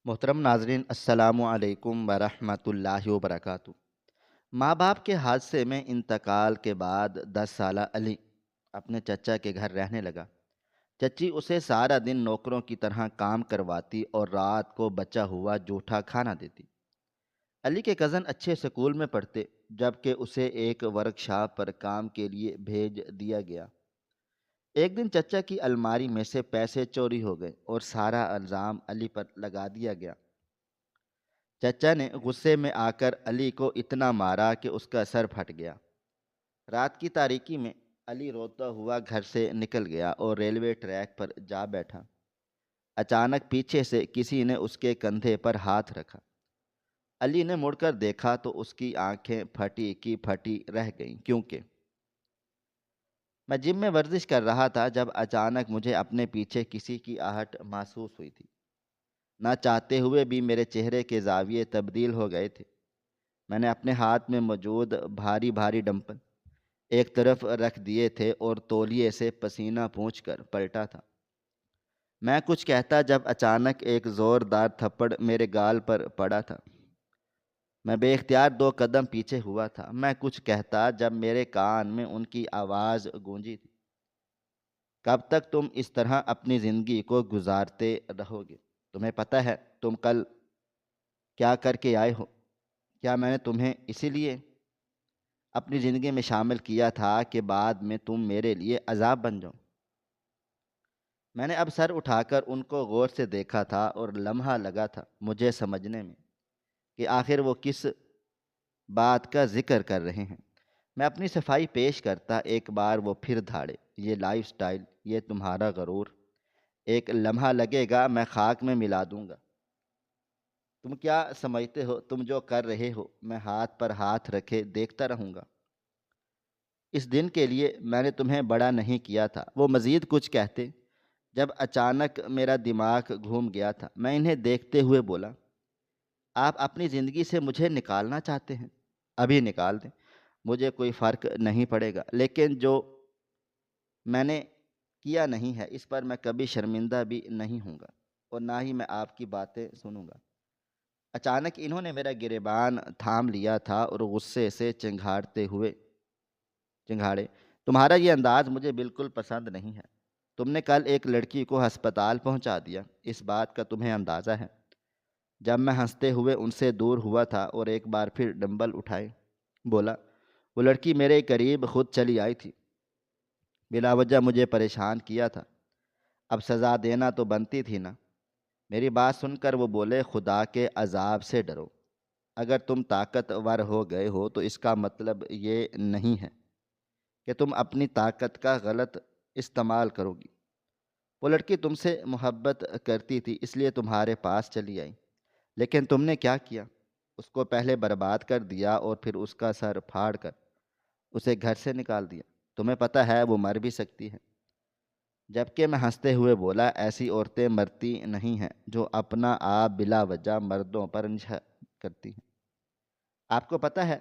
محترم ناظرین، السلام علیکم ورحمۃ اللہ وبرکاتہ۔ ماں باپ کے حادثے میں انتقال کے بعد 10 سالہ علی اپنے چچا کے گھر رہنے لگا۔ چچی اسے سارا دن نوکروں کی طرح کام کرواتی اور رات کو بچا ہوا جوٹھا کھانا دیتی۔ علی کے کزن اچھے سکول میں پڑھتے، جبکہ اسے ایک ورکشاپ پر کام کے لیے بھیج دیا گیا۔ ایک دن چچا کی الماری میں سے پیسے چوری ہو گئے اور سارا الزام علی پر لگا دیا گیا۔ چچا نے غصے میں آ کر علی کو اتنا مارا کہ اس کا سر پھٹ گیا۔ رات کی تاریکی میں علی روتا ہوا گھر سے نکل گیا اور ریلوے ٹریک پر جا بیٹھا۔ اچانک پیچھے سے کسی نے اس کے کندھے پر ہاتھ رکھا۔ علی نے مڑ کر دیکھا تو اس کی آنکھیں پھٹی کی پھٹی رہ گئیں، کیونکہ میں جم میں ورزش کر رہا تھا جب اچانک مجھے اپنے پیچھے کسی کی آہٹ محسوس ہوئی تھی۔ نہ چاہتے ہوئے بھی میرے چہرے کے زاویے تبدیل ہو گئے تھے۔ میں نے اپنے ہاتھ میں موجود بھاری بھاری ڈمپل ایک طرف رکھ دیے تھے اور تولیے سے پسینہ پونچھ کر پلٹا تھا۔ میں کچھ کہتا جب اچانک ایک زوردار تھپڑ میرے گال پر پڑا تھا۔ میں بے اختیار 2 قدم پیچھے ہوا تھا۔ میں کچھ کہتا جب میرے کان میں ان کی آواز گونجی تھی، کب تک تم اس طرح اپنی زندگی کو گزارتے رہو گے؟ تمہیں پتہ ہے تم کل کیا کر کے آئے ہو؟ کیا میں نے تمہیں اسی لیے اپنی زندگی میں شامل کیا تھا کہ بعد میں تم میرے لیے عذاب بن جاؤ؟ میں نے اب سر اٹھا کر ان کو غور سے دیکھا تھا اور لمحہ لگا تھا مجھے سمجھنے میں کہ آخر وہ کس بات کا ذکر کر رہے ہیں۔ میں اپنی صفائی پیش کرتا، ایک بار وہ پھر دھاڑے، یہ لائف سٹائل، یہ تمہارا غرور، ایک لمحہ لگے گا میں خاک میں ملا دوں گا۔ تم کیا سمجھتے ہو تم جو کر رہے ہو میں ہاتھ پر ہاتھ رکھے دیکھتا رہوں گا؟ اس دن کے لیے میں نے تمہیں بڑا نہیں کیا تھا۔ وہ مزید کچھ کہتے جب اچانک میرا دماغ گھوم گیا تھا۔ میں انہیں دیکھتے ہوئے بولا، آپ اپنی زندگی سے مجھے نکالنا چاہتے ہیں؟ ابھی نکال دیں، مجھے کوئی فرق نہیں پڑے گا، لیکن جو میں نے کیا نہیں ہے اس پر میں کبھی شرمندہ بھی نہیں ہوں گا، اور نہ ہی میں آپ کی باتیں سنوں گا۔ اچانک انہوں نے میرا گریبان تھام لیا تھا اور غصے سے چنگھاڑے، تمہارا یہ انداز مجھے بالکل پسند نہیں ہے۔ تم نے کل ایک لڑکی کو ہسپتال پہنچا دیا، اس بات کا تمہیں اندازہ ہے؟ جب میں ہنستے ہوئے ان سے دور ہوا تھا اور ایک بار پھر ڈمبل اٹھائے، بولا، وہ لڑکی میرے قریب خود چلی آئی تھی، بلا وجہ مجھے پریشان کیا تھا، اب سزا دینا تو بنتی تھی نا۔ میری بات سن کر وہ بولے، خدا کے عذاب سے ڈرو۔ اگر تم طاقتور ہو گئے ہو تو اس کا مطلب یہ نہیں ہے کہ تم اپنی طاقت کا غلط استعمال کرو گی۔ وہ لڑکی تم سے محبت کرتی تھی اس لیے تمہارے پاس چلی آئی، لیکن تم نے کیا کیا؟ اس کو پہلے برباد کر دیا اور پھر اس کا سر پھاڑ کر اسے گھر سے نکال دیا۔ تمہیں پتہ ہے وہ مر بھی سکتی ہے۔ جبکہ میں ہنستے ہوئے بولا، ایسی عورتیں مرتی نہیں ہیں جو اپنا آپ بلا وجہ مردوں پر نچھا کرتی ہیں۔ آپ کو پتہ ہے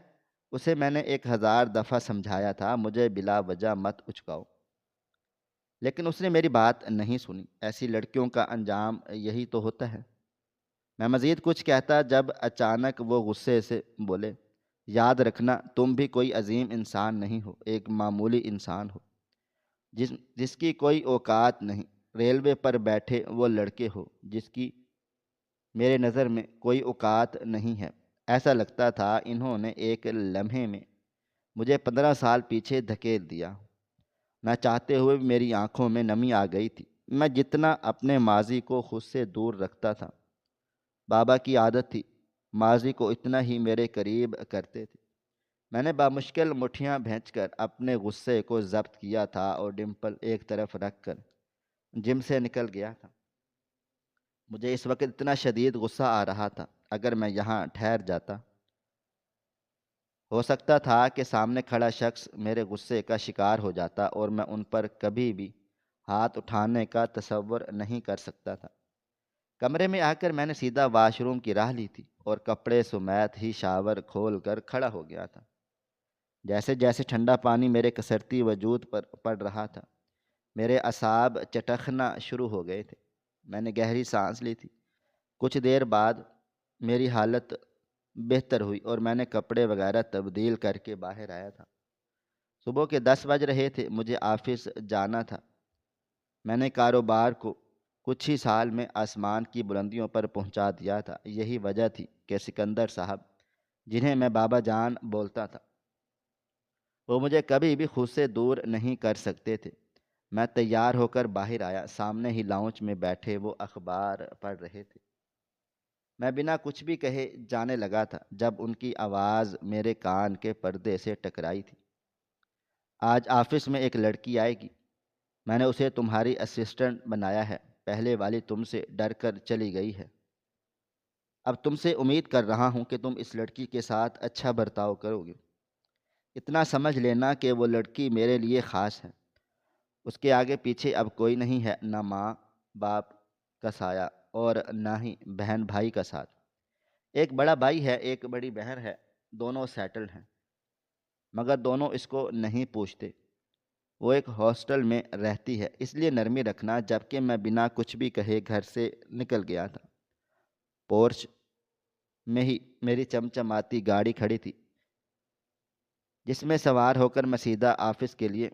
اسے میں نے 1000 دفعہ سمجھایا تھا مجھے بلا وجہ مت اچکاؤ، لیکن اس نے میری بات نہیں سنی۔ ایسی لڑکیوں کا انجام یہی تو ہوتا ہے۔ میں مزید کچھ کہتا جب اچانک وہ غصے سے بولے، یاد رکھنا تم بھی کوئی عظیم انسان نہیں ہو، ایک معمولی انسان ہو جس کی کوئی اوقات نہیں۔ ریلوے پر بیٹھے وہ لڑکے ہو جس کی میرے نظر میں کوئی اوقات نہیں ہے۔ ایسا لگتا تھا انہوں نے ایک لمحے میں مجھے 15 سال پیچھے دھکیل دیا۔ نہ چاہتے ہوئے بھی میری آنکھوں میں نمی آ گئی تھی۔ میں جتنا اپنے ماضی کو خود سے دور رکھتا تھا، بابا کی عادت تھی ماضی کو اتنا ہی میرے قریب کرتے تھے۔ میں نے بامشکل مٹھیاں بھینچ کر اپنے غصے کو ضبط کیا تھا اور ڈمپل ایک طرف رکھ کر جم سے نکل گیا تھا۔ مجھے اس وقت اتنا شدید غصہ آ رہا تھا، اگر میں یہاں ٹھہر جاتا ہو سکتا تھا کہ سامنے کھڑا شخص میرے غصے کا شکار ہو جاتا اور میں ان پر کبھی بھی ہاتھ اٹھانے کا تصور نہیں کر سکتا تھا۔ کمرے میں آ کر میں نے سیدھا واش روم کی راہ لی تھی اور کپڑے سمیت ہی شاور کھول کر کھڑا ہو گیا تھا۔ جیسے جیسے ٹھنڈا پانی میرے کسرتی وجود پر پڑ رہا تھا، میرے اعصاب چٹخنا شروع ہو گئے تھے۔ میں نے گہری سانس لی تھی، کچھ دیر بعد میری حالت بہتر ہوئی اور میں نے کپڑے وغیرہ تبدیل کر کے باہر آیا تھا۔ صبح کے 10 بج رہے تھے، مجھے آفس جانا تھا۔ میں نے کاروبار کو کچھ ہی سال میں آسمان کی بلندیوں پر پہنچا دیا تھا۔ یہی وجہ تھی کہ سکندر صاحب، جنہیں میں بابا جان بولتا تھا، وہ مجھے کبھی بھی خود سے دور نہیں کر سکتے تھے۔ میں تیار ہو کر باہر آیا، سامنے ہی لاؤنج میں بیٹھے وہ اخبار پڑھ رہے تھے۔ میں بنا کچھ بھی کہے جانے لگا تھا جب ان کی آواز میرے کان کے پردے سے ٹکرائی تھی۔ آج آفس میں ایک لڑکی آئے گی، میں نے اسے تمہاری اسسٹنٹ بنایا ہے، پہلے والی تم سے ڈر کر چلی گئی ہے۔ اب تم سے امید کر رہا ہوں کہ تم اس لڑکی کے ساتھ اچھا برتاؤ کرو گے۔ اتنا سمجھ لینا کہ وہ لڑکی میرے لیے خاص ہے۔ اس کے آگے پیچھے اب کوئی نہیں ہے، نہ ماں باپ کا سایہ اور نہ ہی بہن بھائی کا ساتھ۔ ایک بڑا بھائی ہے، ایک بڑی بہن ہے، دونوں سیٹلڈ ہیں، مگر دونوں اس کو نہیں پوچھتے۔ وہ ایک ہاسٹل میں رہتی ہے، اس لیے نرمی رکھنا۔ جبکہ میں بنا کچھ بھی کہے گھر سے نکل گیا تھا۔ پورچ میں ہی میری چمچماتی گاڑی کھڑی تھی، جس میں سوار ہو کر میں سیدھا آفس کے لیے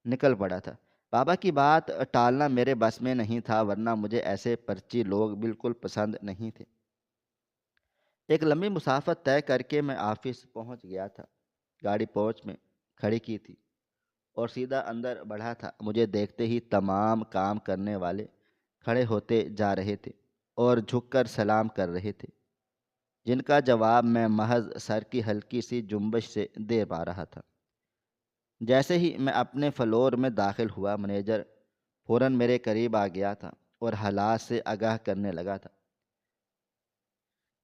نکل پڑا تھا۔ بابا کی بات ٹالنا میرے بس میں نہیں تھا، ورنہ مجھے ایسے پرچی لوگ بالکل پسند نہیں تھے۔ ایک لمبی مسافت طے کر کے میں آفس پہنچ گیا تھا۔ گاڑی پورچ میں کھڑی کی تھی اور سیدھا اندر بڑھا تھا۔ مجھے دیکھتے ہی تمام کام کرنے والے کھڑے ہوتے جا رہے تھے اور جھک کر سلام کر رہے تھے، جن کا جواب میں محض سر کی ہلکی سی جنبش سے دے پا رہا تھا۔ جیسے ہی میں اپنے فلور میں داخل ہوا، مینیجر فوراً میرے قریب آ گیا تھا اور حالات سے آگاہ کرنے لگا تھا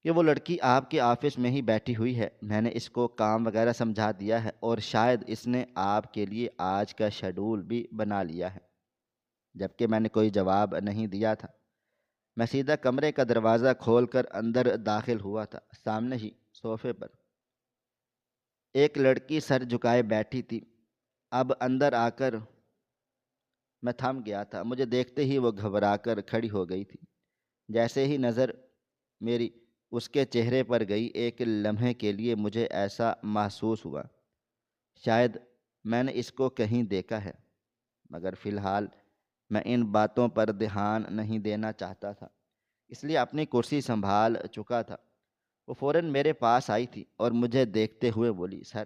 کہ وہ لڑکی آپ کے آفس میں ہی بیٹھی ہوئی ہے۔ میں نے اس کو کام وغیرہ سمجھا دیا ہے اور شاید اس نے آپ کے لیے آج کا شیڈول بھی بنا لیا ہے۔ جبکہ میں نے کوئی جواب نہیں دیا تھا، میں سیدھا کمرے کا دروازہ کھول کر اندر داخل ہوا تھا۔ سامنے ہی صوفے پر ایک لڑکی سر جھکائے بیٹھی تھی۔ اب اندر آ کر میں تھم گیا تھا۔ مجھے دیکھتے ہی وہ گھبرا کر کھڑی ہو گئی تھی۔ جیسے ہی نظر میری اس کے چہرے پر گئی، ایک لمحے کے لیے مجھے ایسا محسوس ہوا شاید میں نے اس کو کہیں دیکھا ہے، مگر فی الحال میں ان باتوں پر دھیان نہیں دینا چاہتا تھا، اس لیے اپنی کرسی سنبھال چکا تھا۔ وہ فوراً میرے پاس آئی تھی اور مجھے دیکھتے ہوئے بولی، سر،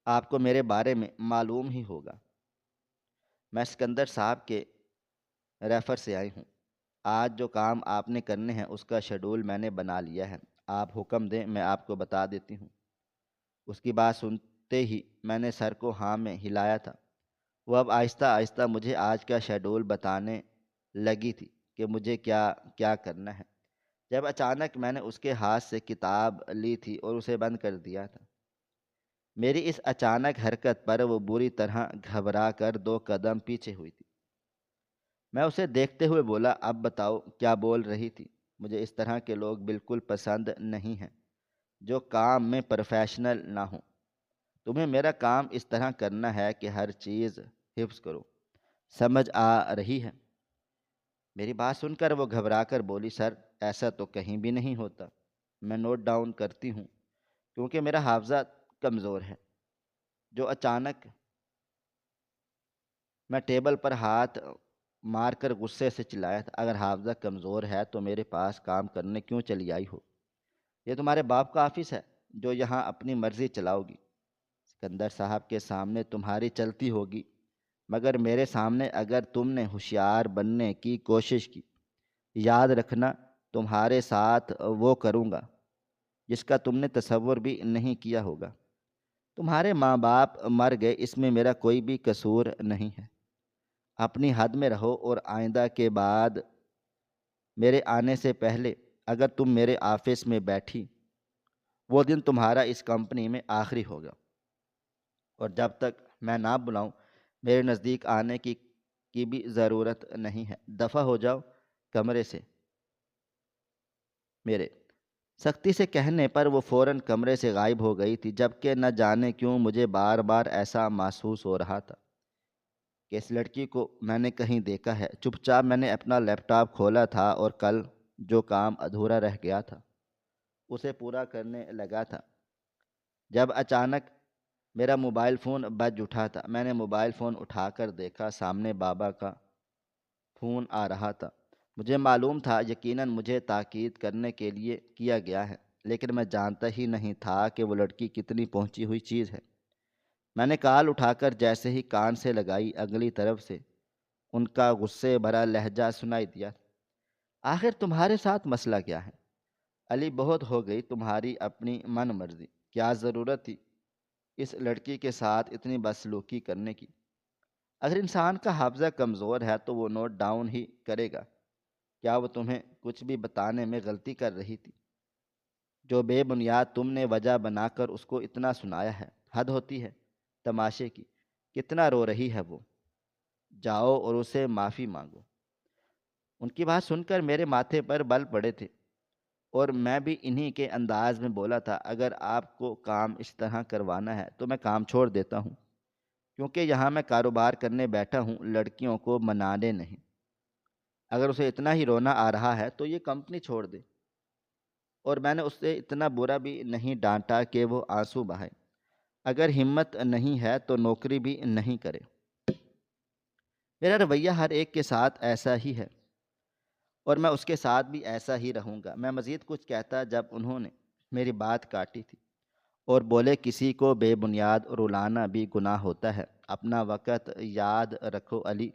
آپ کو میرے بارے میں معلوم ہی ہوگا، میں سکندر صاحب کے ریفر سے آئی ہوں۔ آج جو کام آپ نے کرنے ہیں اس کا شیڈول میں نے بنا لیا ہے، آپ حکم دیں میں آپ کو بتا دیتی ہوں۔ اس کی بات سنتے ہی میں نے سر کو ہاں میں ہلایا تھا۔ وہ اب آہستہ آہستہ مجھے آج کا شیڈول بتانے لگی تھی کہ مجھے کیا کیا کرنا ہے، جب اچانک میں نے اس کے ہاتھ سے کتاب لی تھی اور اسے بند کر دیا تھا۔ میری اس اچانک حرکت پر وہ بری طرح گھبرا کر 2 قدم پیچھے ہوئی تھی۔ میں اسے دیکھتے ہوئے بولا، اب بتاؤ کیا بول رہی تھی؟ مجھے اس طرح کے لوگ بالکل پسند نہیں ہیں جو کام میں پروفیشنل نہ ہوں۔ تمہیں میرا کام اس طرح کرنا ہے کہ ہر چیز حفظ کرو، سمجھ آ رہی ہے؟ میری بات سن کر وہ گھبرا کر بولی، سر ایسا تو کہیں بھی نہیں ہوتا، میں نوٹ ڈاؤن کرتی ہوں کیونکہ میرا حافظہ کمزور ہے۔ جو اچانک میں ٹیبل پر ہاتھ مار کر غصے سے چلایا تھا، اگر حافظہ کمزور ہے تو میرے پاس کام کرنے کیوں چلی آئی ہو؟ یہ تمہارے باپ کا آفس ہے جو یہاں اپنی مرضی چلاؤ گی؟ سکندر صاحب کے سامنے تمہاری چلتی ہوگی، مگر میرے سامنے اگر تم نے ہوشیار بننے کی کوشش کی، یاد رکھنا تمہارے ساتھ وہ کروں گا جس کا تم نے تصور بھی نہیں کیا ہوگا۔ تمہارے ماں باپ مر گئے، اس میں میرا کوئی بھی قصور نہیں ہے۔ اپنی حد میں رہو اور آئندہ کے بعد میرے آنے سے پہلے اگر تم میرے آفس میں بیٹھی، وہ دن تمہارا اس کمپنی میں آخری ہوگا، اور جب تک میں نہ بلاؤں میرے نزدیک آنے کی بھی ضرورت نہیں ہے۔ دفع ہو جاؤ کمرے سے میرے۔ سختی سے کہنے پر وہ فوراً کمرے سے غائب ہو گئی تھی، جبکہ نہ جانے کیوں مجھے بار بار ایسا محسوس ہو رہا تھا کہ اس لڑکی کو میں نے کہیں دیکھا ہے۔ چپ چاپ میں نے اپنا لیپ ٹاپ کھولا تھا اور کل جو کام ادھورا رہ گیا تھا اسے پورا کرنے لگا تھا، جب اچانک میرا موبائل فون بج اٹھا تھا۔ میں نے موبائل فون اٹھا کر دیکھا، سامنے بابا کا فون آ رہا تھا۔ مجھے معلوم تھا یقیناً مجھے تاکید کرنے کے لیے کیا گیا ہے، لیکن میں جانتا ہی نہیں تھا کہ وہ لڑکی کتنی پہنچی ہوئی چیز ہے۔ میں نے کال اٹھا کر جیسے ہی کان سے لگائی، اگلی طرف سے ان کا غصے بھرا لہجہ سنائی دیا۔ آخر تمہارے ساتھ مسئلہ کیا ہے علی؟ بہت ہو گئی تمہاری اپنی من مرضی، کیا ضرورت تھی اس لڑکی کے ساتھ اتنی بدسلوکی کرنے کی؟ اگر انسان کا حافظہ کمزور ہے تو وہ نوٹ ڈاؤن ہی کرے گا۔ کیا وہ تمہیں کچھ بھی بتانے میں غلطی کر رہی تھی جو بے بنیاد تم نے وجہ بنا کر اس کو اتنا سنایا ہے؟ حد ہوتی ہے تماشے کی، کتنا رو رہی ہے وہ، جاؤ اور اسے معافی مانگو۔ ان کی بات سن کر میرے ماتھے پر بل پڑے تھے اور میں بھی انہی کے انداز میں بولا تھا، اگر آپ کو کام اس طرح کروانا ہے تو میں کام چھوڑ دیتا ہوں، کیونکہ یہاں میں کاروبار کرنے بیٹھا ہوں، لڑکیوں کو منانے نہیں۔ اگر اسے اتنا ہی رونا آ رہا ہے تو یہ کمپنی چھوڑ دے۔ اور میں نے اسے اتنا برا بھی نہیں ڈانٹا کہ وہ آنسو بہائے۔ اگر ہمت نہیں ہے تو نوکری بھی نہیں کرے۔ میرا رویہ ہر ایک کے ساتھ ایسا ہی ہے اور میں اس کے ساتھ بھی ایسا ہی رہوں گا۔ میں مزید کچھ کہتا جب انہوں نے میری بات کاٹی تھی اور بولے، کسی کو بے بنیاد رلانا بھی گناہ ہوتا ہے۔ اپنا وقت یاد رکھو علی،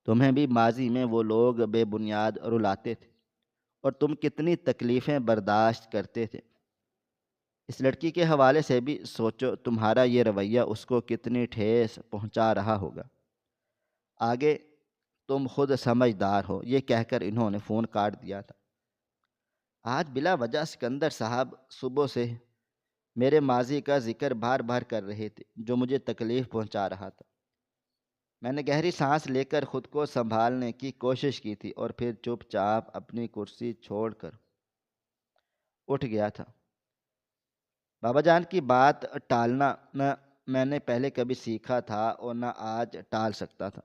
تمہیں بھی ماضی میں وہ لوگ بے بنیاد رلاتے تھے اور تم کتنی تکلیفیں برداشت کرتے تھے۔ اس لڑکی کے حوالے سے بھی سوچو، تمہارا یہ رویہ اس کو کتنی ٹھیس پہنچا رہا ہوگا۔ آگے تم خود سمجھدار ہو۔ یہ کہہ کر انہوں نے فون کاٹ دیا تھا۔ آج بلا وجہ سکندر صاحب صبح سے میرے ماضی کا ذکر بار بار کر رہے تھے جو مجھے تکلیف پہنچا رہا تھا۔ میں نے گہری سانس لے کر خود کو سنبھالنے کی کوشش کی تھی اور پھر چپ چاپ اپنی کرسی چھوڑ کر اٹھ گیا تھا۔ بابا جان کی بات ٹالنا نہ میں نے پہلے کبھی سیکھا تھا اور نہ آج ٹال سکتا تھا۔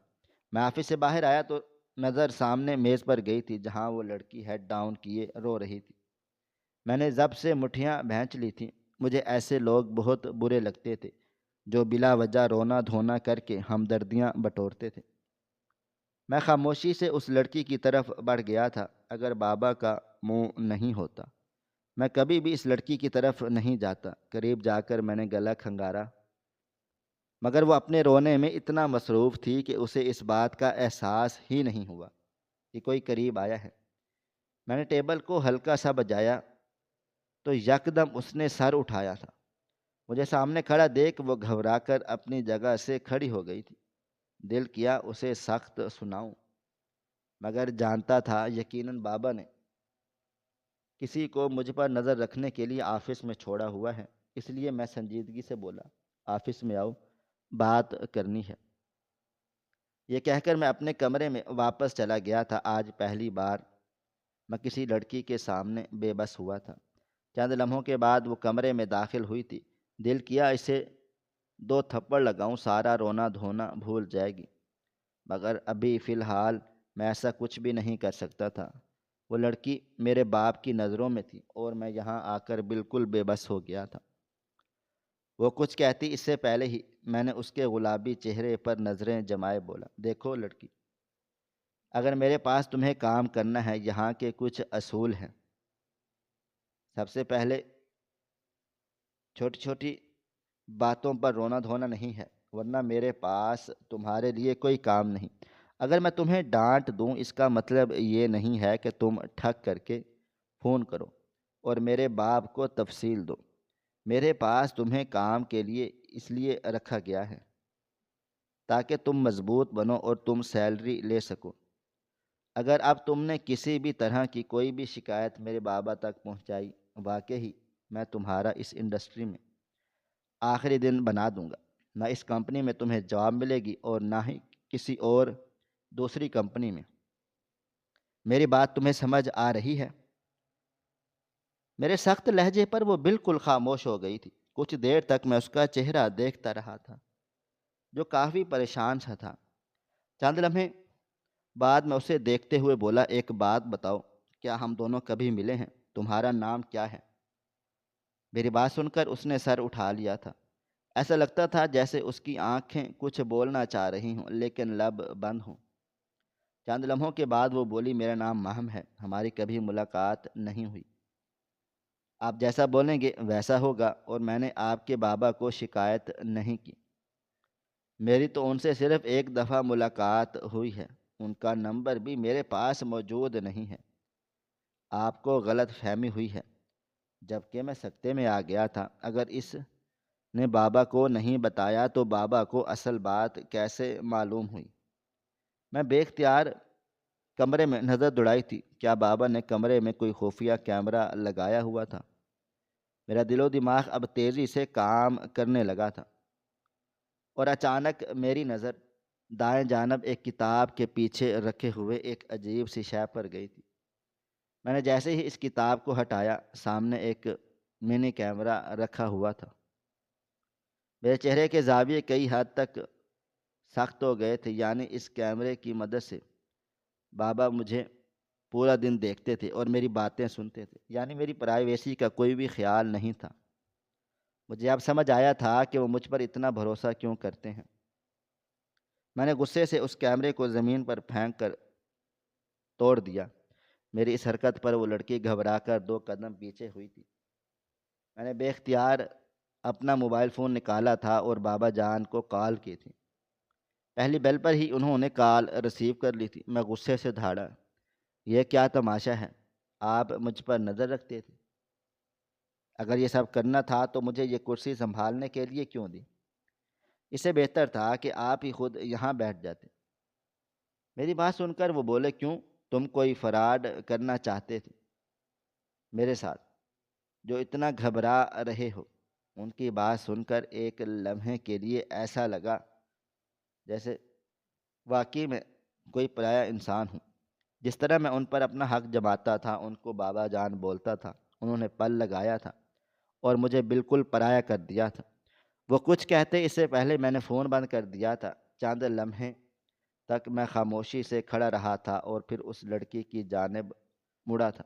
میں آفس سے باہر آیا تو نظر سامنے میز پر گئی تھی جہاں وہ لڑکی ہیڈ ڈاؤن کیے رو رہی تھی۔ میں نے ضبط سے مٹھیاں بھینچ لی تھیں۔ مجھے ایسے لوگ بہت برے لگتے تھے جو بلا وجہ رونا دھونا کر کے ہمدردیاں بٹورتے تھے۔ میں خاموشی سے اس لڑکی کی طرف بڑھ گیا تھا۔ اگر بابا کا منہ نہیں ہوتا میں کبھی بھی اس لڑکی کی طرف نہیں جاتا۔ قریب جا کر میں نے گلا کھنگارا، مگر وہ اپنے رونے میں اتنا مصروف تھی کہ اسے اس بات کا احساس ہی نہیں ہوا کہ کوئی قریب آیا ہے۔ میں نے ٹیبل کو ہلکا سا بجایا تو یکدم اس نے سر اٹھایا تھا۔ مجھے سامنے کھڑا دیکھ وہ گھبرا کر اپنی جگہ سے کھڑی ہو گئی تھی۔ دل کیا اسے سخت سناؤں، مگر جانتا تھا یقیناً بابا نے کسی کو مجھ پر نظر رکھنے کے لیے آفس میں چھوڑا ہوا ہے، اس لیے میں سنجیدگی سے بولا، آفس میں آؤ، بات کرنی ہے۔ یہ کہہ کر میں اپنے کمرے میں واپس چلا گیا تھا۔ آج پہلی بار میں کسی لڑکی کے سامنے بے بس ہوا تھا۔ چند لمحوں کے بعد وہ کمرے میں داخل ہوئی تھی۔ دل کیا اسے 2 تھپڑ لگاؤں، سارا رونا دھونا بھول جائے گی، مگر ابھی فی الحال میں ایسا کچھ بھی نہیں کر سکتا تھا۔ وہ لڑکی میرے باپ کی نظروں میں تھی اور میں یہاں آ کر بالکل بے بس ہو گیا تھا۔ وہ کچھ کہتی اس سے پہلے ہی میں نے اس کے گلابی چہرے پر نظریں جمائے بولا، دیکھو لڑکی، اگر میرے پاس تمہیں کام کرنا ہے، یہاں کے کچھ اصول ہیں۔ سب سے پہلے چھوٹی چھوٹی باتوں پر رونا دھونا نہیں ہے، ورنہ میرے پاس تمہارے لیے کوئی کام نہیں۔ اگر میں تمہیں ڈانٹ دوں اس کا مطلب یہ نہیں ہے کہ تم ٹھک کر کے فون کرو اور میرے باپ کو تفصیل دو۔ میرے پاس تمہیں کام کے لیے اس لیے رکھا گیا ہے تاکہ تم مضبوط بنو اور تم سیلری لے سکو۔ اگر اب تم نے کسی بھی طرح کی کوئی بھی شکایت میرے بابا تک پہنچائی، واقعی میں تمہارا اس انڈسٹری میں آخری دن بنا دوں گا۔ نہ اس کمپنی میں تمہیں جاب ملے گی اور نہ ہی کسی اور دوسری کمپنی میں۔ میری بات تمہیں سمجھ آ رہی ہے؟ میرے سخت لہجے پر وہ بالکل خاموش ہو گئی تھی۔ کچھ دیر تک میں اس کا چہرہ دیکھتا رہا تھا جو کافی پریشان سا تھا۔ چند لمحے بعد میں اسے دیکھتے ہوئے بولا، ایک بات بتاؤ، کیا ہم دونوں کبھی ملے ہیں؟ تمہارا نام کیا ہے؟ میری بات سن کر اس نے سر اٹھا لیا تھا۔ ایسا لگتا تھا جیسے اس کی آنکھیں کچھ بولنا چاہ رہی ہوں لیکن لب بند ہوں۔ چند لمحوں کے بعد وہ بولی، میرا نام مہم ہے، ہماری کبھی ملاقات نہیں ہوئی۔ آپ جیسا بولیں گے ویسا ہوگا، اور میں نے آپ کے بابا کو شکایت نہیں کی۔ میری تو ان سے صرف ایک دفعہ ملاقات ہوئی ہے، ان کا نمبر بھی میرے پاس موجود نہیں ہے۔ آپ کو غلط فہمی ہوئی ہے، جبکہ میں سکتے میں آ گیا تھا۔ اگر اس نے بابا کو نہیں بتایا تو بابا کو اصل بات کیسے معلوم ہوئی؟ میں بے اختیار کمرے میں نظر دوڑائی تھی۔ کیا بابا نے کمرے میں کوئی خفیہ کیمرہ لگایا ہوا تھا؟ میرا دل و دماغ اب تیزی سے کام کرنے لگا تھا، اور اچانک میری نظر دائیں جانب ایک کتاب کے پیچھے رکھے ہوئے ایک عجیب سی شے پر گئی تھی۔ میں نے جیسے ہی اس کتاب کو ہٹایا، سامنے ایک منی کیمرہ رکھا ہوا تھا۔ میرے چہرے کے زاویے کئی حد تک سخت ہو گئے تھے، یعنی اس کیمرے کی مدد سے بابا مجھے پورا دن دیکھتے تھے اور میری باتیں سنتے تھے، یعنی میری پرائیویسی کا کوئی بھی خیال نہیں تھا۔ مجھے اب سمجھ آیا تھا کہ وہ مجھ پر اتنا بھروسہ کیوں کرتے ہیں۔ میں نے غصے سے اس کیمرے کو زمین پر پھینک کر توڑ دیا۔ میری اس حرکت پر وہ لڑکی گھبرا کر 2 قدم پیچھے ہوئی تھی۔ میں نے بے اختیار اپنا موبائل فون نکالا تھا اور بابا جان کو کال کی تھی۔ پہلی بیل پر ہی انہوں نے کال ریسیو کر لی تھی۔ میں غصے سے دھاڑا، یہ کیا تماشا ہے؟ آپ مجھ پر نظر رکھتے تھے؟ اگر یہ سب کرنا تھا تو مجھے یہ کرسی سنبھالنے کے لیے کیوں دی؟ اس سے بہتر تھا کہ آپ ہی خود یہاں بیٹھ جاتے۔ میری بات سن کر وہ بولے، کیوں؟ تم کوئی فراڈ کرنا چاہتے تھے میرے ساتھ جو اتنا گھبرا رہے ہو؟ ان کی بات سن کر ایک لمحے کے لیے ایسا لگا جیسے واقعی میں کوئی پرایا انسان ہوں۔ جس طرح میں ان پر اپنا حق جماتا تھا، ان کو بابا جان بولتا تھا، انہوں نے پل لگایا تھا اور مجھے بالکل پرایا کر دیا تھا۔ وہ کچھ کہتے اس سے پہلے میں نے فون بند کر دیا تھا۔ چند لمحے تک میں خاموشی سے کھڑا رہا تھا اور پھر اس لڑکی کی جانب مڑا تھا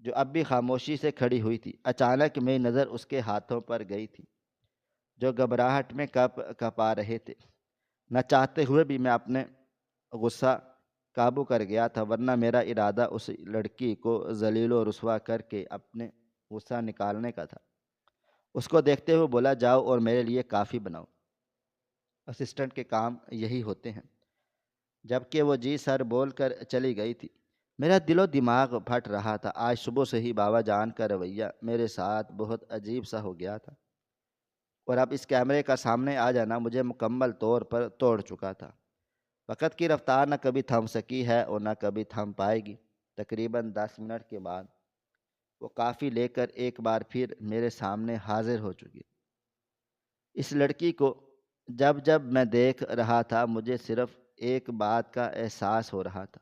جو اب بھی خاموشی سے کھڑی ہوئی تھی۔ اچانک میری نظر اس کے ہاتھوں پر گئی تھی جو گھبراہٹ میں کپ کپا رہے تھے۔ نہ چاہتے ہوئے بھی میں اپنے غصہ قابو کر گیا تھا، ورنہ میرا ارادہ اس لڑکی کو ذلیل و رسوا کر کے اپنے غصہ نکالنے کا تھا۔ اس کو دیکھتے ہوئے بولا، جاؤ اور میرے لیے کافی بناؤ، اسسٹنٹ کے کام یہی ہوتے ہیں۔ جبکہ وہ جی سر بول کر چلی گئی تھی، میرا دل و دماغ پھٹ رہا تھا۔ آج صبح سے ہی بابا جان کا رویہ میرے ساتھ بہت عجیب سا ہو گیا تھا، اور اب اس کیمرے کا سامنے آ جانا مجھے مکمل طور پر توڑ چکا تھا۔ وقت کی رفتار نہ کبھی تھم سکی ہے اور نہ کبھی تھم پائے گی۔ تقریباً 10 منٹ کے بعد وہ کافی لے کر ایک بار پھر میرے سامنے حاضر ہو چکی۔ اس لڑکی کو جب جب میں دیکھ رہا تھا، مجھے صرف ایک بات کا احساس ہو رہا تھا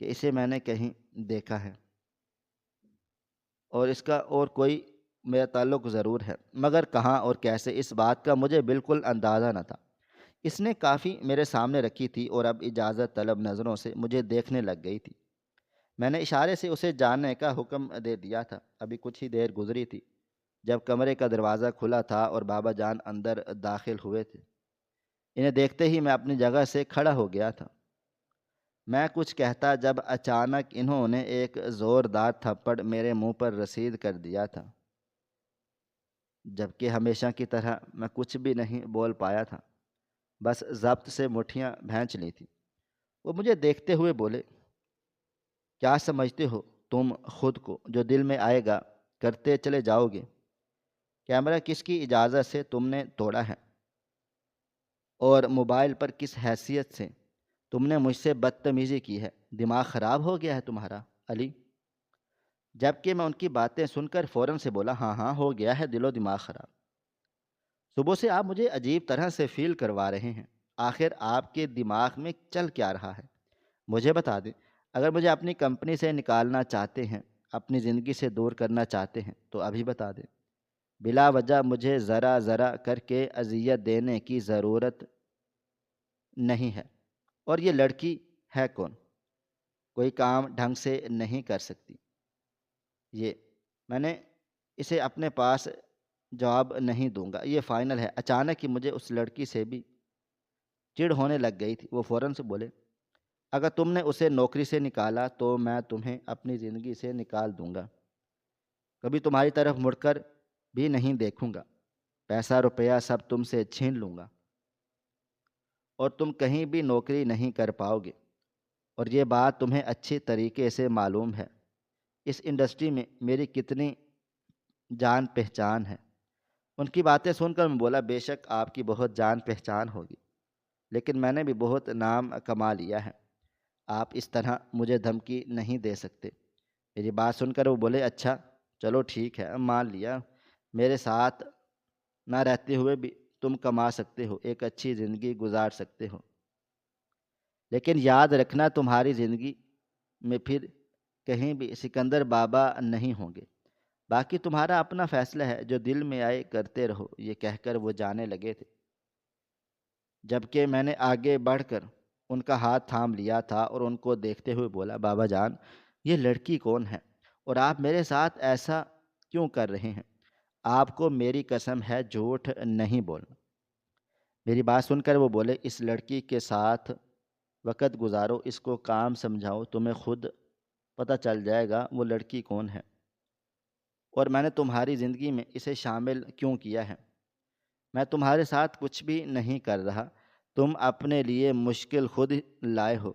کہ اسے میں نے کہیں دیکھا ہے، اور اس کا اور کوئی میرا تعلق ضرور ہے، مگر کہاں اور کیسے، اس بات کا مجھے بالکل اندازہ نہ تھا۔ اس نے کافی میرے سامنے رکھی تھی اور اب اجازت طلب نظروں سے مجھے دیکھنے لگ گئی تھی۔ میں نے اشارے سے اسے جاننے کا حکم دے دیا تھا۔ ابھی کچھ ہی دیر گزری تھی جب کمرے کا دروازہ کھلا تھا اور بابا جان اندر داخل ہوئے تھے۔ انہیں دیکھتے ہی میں اپنی جگہ سے کھڑا ہو گیا تھا۔ میں کچھ کہتا جب اچانک انہوں نے ایک زوردار تھپڑ میرے منہ پر رسید کر دیا تھا۔ جبکہ ہمیشہ کی طرح میں کچھ بھی نہیں بول پایا تھا، بس ضبط سے مٹھیاں بھینچ لی تھی۔ وہ مجھے دیکھتے ہوئے بولے، کیا سمجھتے ہو تم خود کو؟ جو دل میں آئے گا کرتے چلے جاؤ گے؟ کیمرہ کس کی اجازت سے تم نے توڑا ہے؟ اور موبائل پر کس حیثیت سے تم نے مجھ سے بدتمیزی کی ہے؟ دماغ خراب ہو گیا ہے تمہارا علی؟ جبکہ میں ان کی باتیں سن کر فوراً سے بولا، ہاں ہاں ہو گیا ہے دل و دماغ خراب۔ صبح سے آپ مجھے عجیب طرح سے فیل کروا رہے ہیں۔ آخر آپ کے دماغ میں چل کیا رہا ہے؟ مجھے بتا دیں۔ اگر مجھے اپنی کمپنی سے نکالنا چاہتے ہیں، اپنی زندگی سے دور کرنا چاہتے ہیں تو ابھی بتا دیں۔ بلا وجہ مجھے ذرا ذرا کر کے اذیت دینے کی ضرورت نہیں ہے، اور یہ لڑکی ہے کون؟ کوئی کام ڈھنگ سے نہیں کر سکتی یہ، میں نے اسے اپنے پاس جواب نہیں دوں گا، یہ فائنل ہے۔ اچانک ہی مجھے اس لڑکی سے بھی چڑ ہونے لگ گئی تھی۔ وہ فوراً سے بولے، اگر تم نے اسے نوکری سے نکالا تو میں تمہیں اپنی زندگی سے نکال دوں گا، کبھی تمہاری طرف مڑ کر بھی نہیں دیکھوں گا، پیسہ روپیہ سب تم سے چھین لوں گا، اور تم کہیں بھی نوکری نہیں کر پاؤ گے۔ اور یہ بات تمہیں اچھی طریقے سے معلوم ہے، اس انڈسٹری میں میری کتنی جان پہچان ہے۔ ان کی باتیں سن کر میں بولا، بے شک آپ کی بہت جان پہچان ہوگی، لیکن میں نے بھی بہت نام کما لیا ہے، آپ اس طرح مجھے دھمکی نہیں دے سکتے۔ میری بات سن کر وہ بولے، اچھا چلو ٹھیک ہے، مان لیا، میرے ساتھ نہ رہتے ہوئے بھی تم کما سکتے ہو، ایک اچھی زندگی گزار سکتے ہو، لیکن یاد رکھنا تمہاری زندگی میں پھر کہیں بھی سکندر بابا نہیں ہوں گے، باقی تمہارا اپنا فیصلہ ہے، جو دل میں آئے کرتے رہو۔ یہ کہہ کر وہ جانے لگے تھے، جبکہ میں نے آگے بڑھ کر ان کا ہاتھ تھام لیا تھا اور ان کو دیکھتے ہوئے بولا، بابا جان، یہ لڑکی کون ہے اور آپ میرے ساتھ ایسا کیوں کر رہے ہیں؟ آپ کو میری قسم ہے جھوٹ نہیں بولنا۔ میری بات سن کر وہ بولے، اس لڑکی کے ساتھ وقت گزارو، اس کو کام سمجھاؤ، تمہیں خود پتہ چل جائے گا وہ لڑکی کون ہے، اور میں نے تمہاری زندگی میں اسے شامل کیوں کیا ہے۔ میں تمہارے ساتھ کچھ بھی نہیں کر رہا، تم اپنے لیے مشکل خود لائے ہو،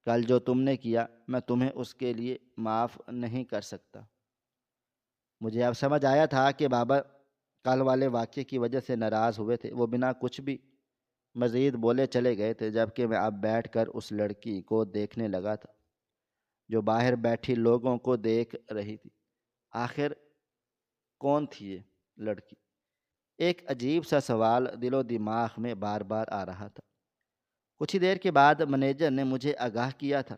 کل جو تم نے کیا میں تمہیں اس کے لیے معاف نہیں کر سکتا۔ مجھے اب سمجھ آیا تھا کہ بابا کل والے واقعے کی وجہ سے ناراض ہوئے تھے، وہ بنا کچھ بھی مزید بولے چلے گئے تھے، جبکہ میں اب بیٹھ کر اس لڑکی کو دیکھنے لگا تھا جو باہر بیٹھی لوگوں کو دیکھ رہی تھی۔ آخر کون تھی یہ لڑکی؟ ایک عجیب سا سوال دل و دماغ میں بار بار آ رہا تھا۔ کچھ ہی دیر کے بعد مینیجر نے مجھے آگاہ کیا تھا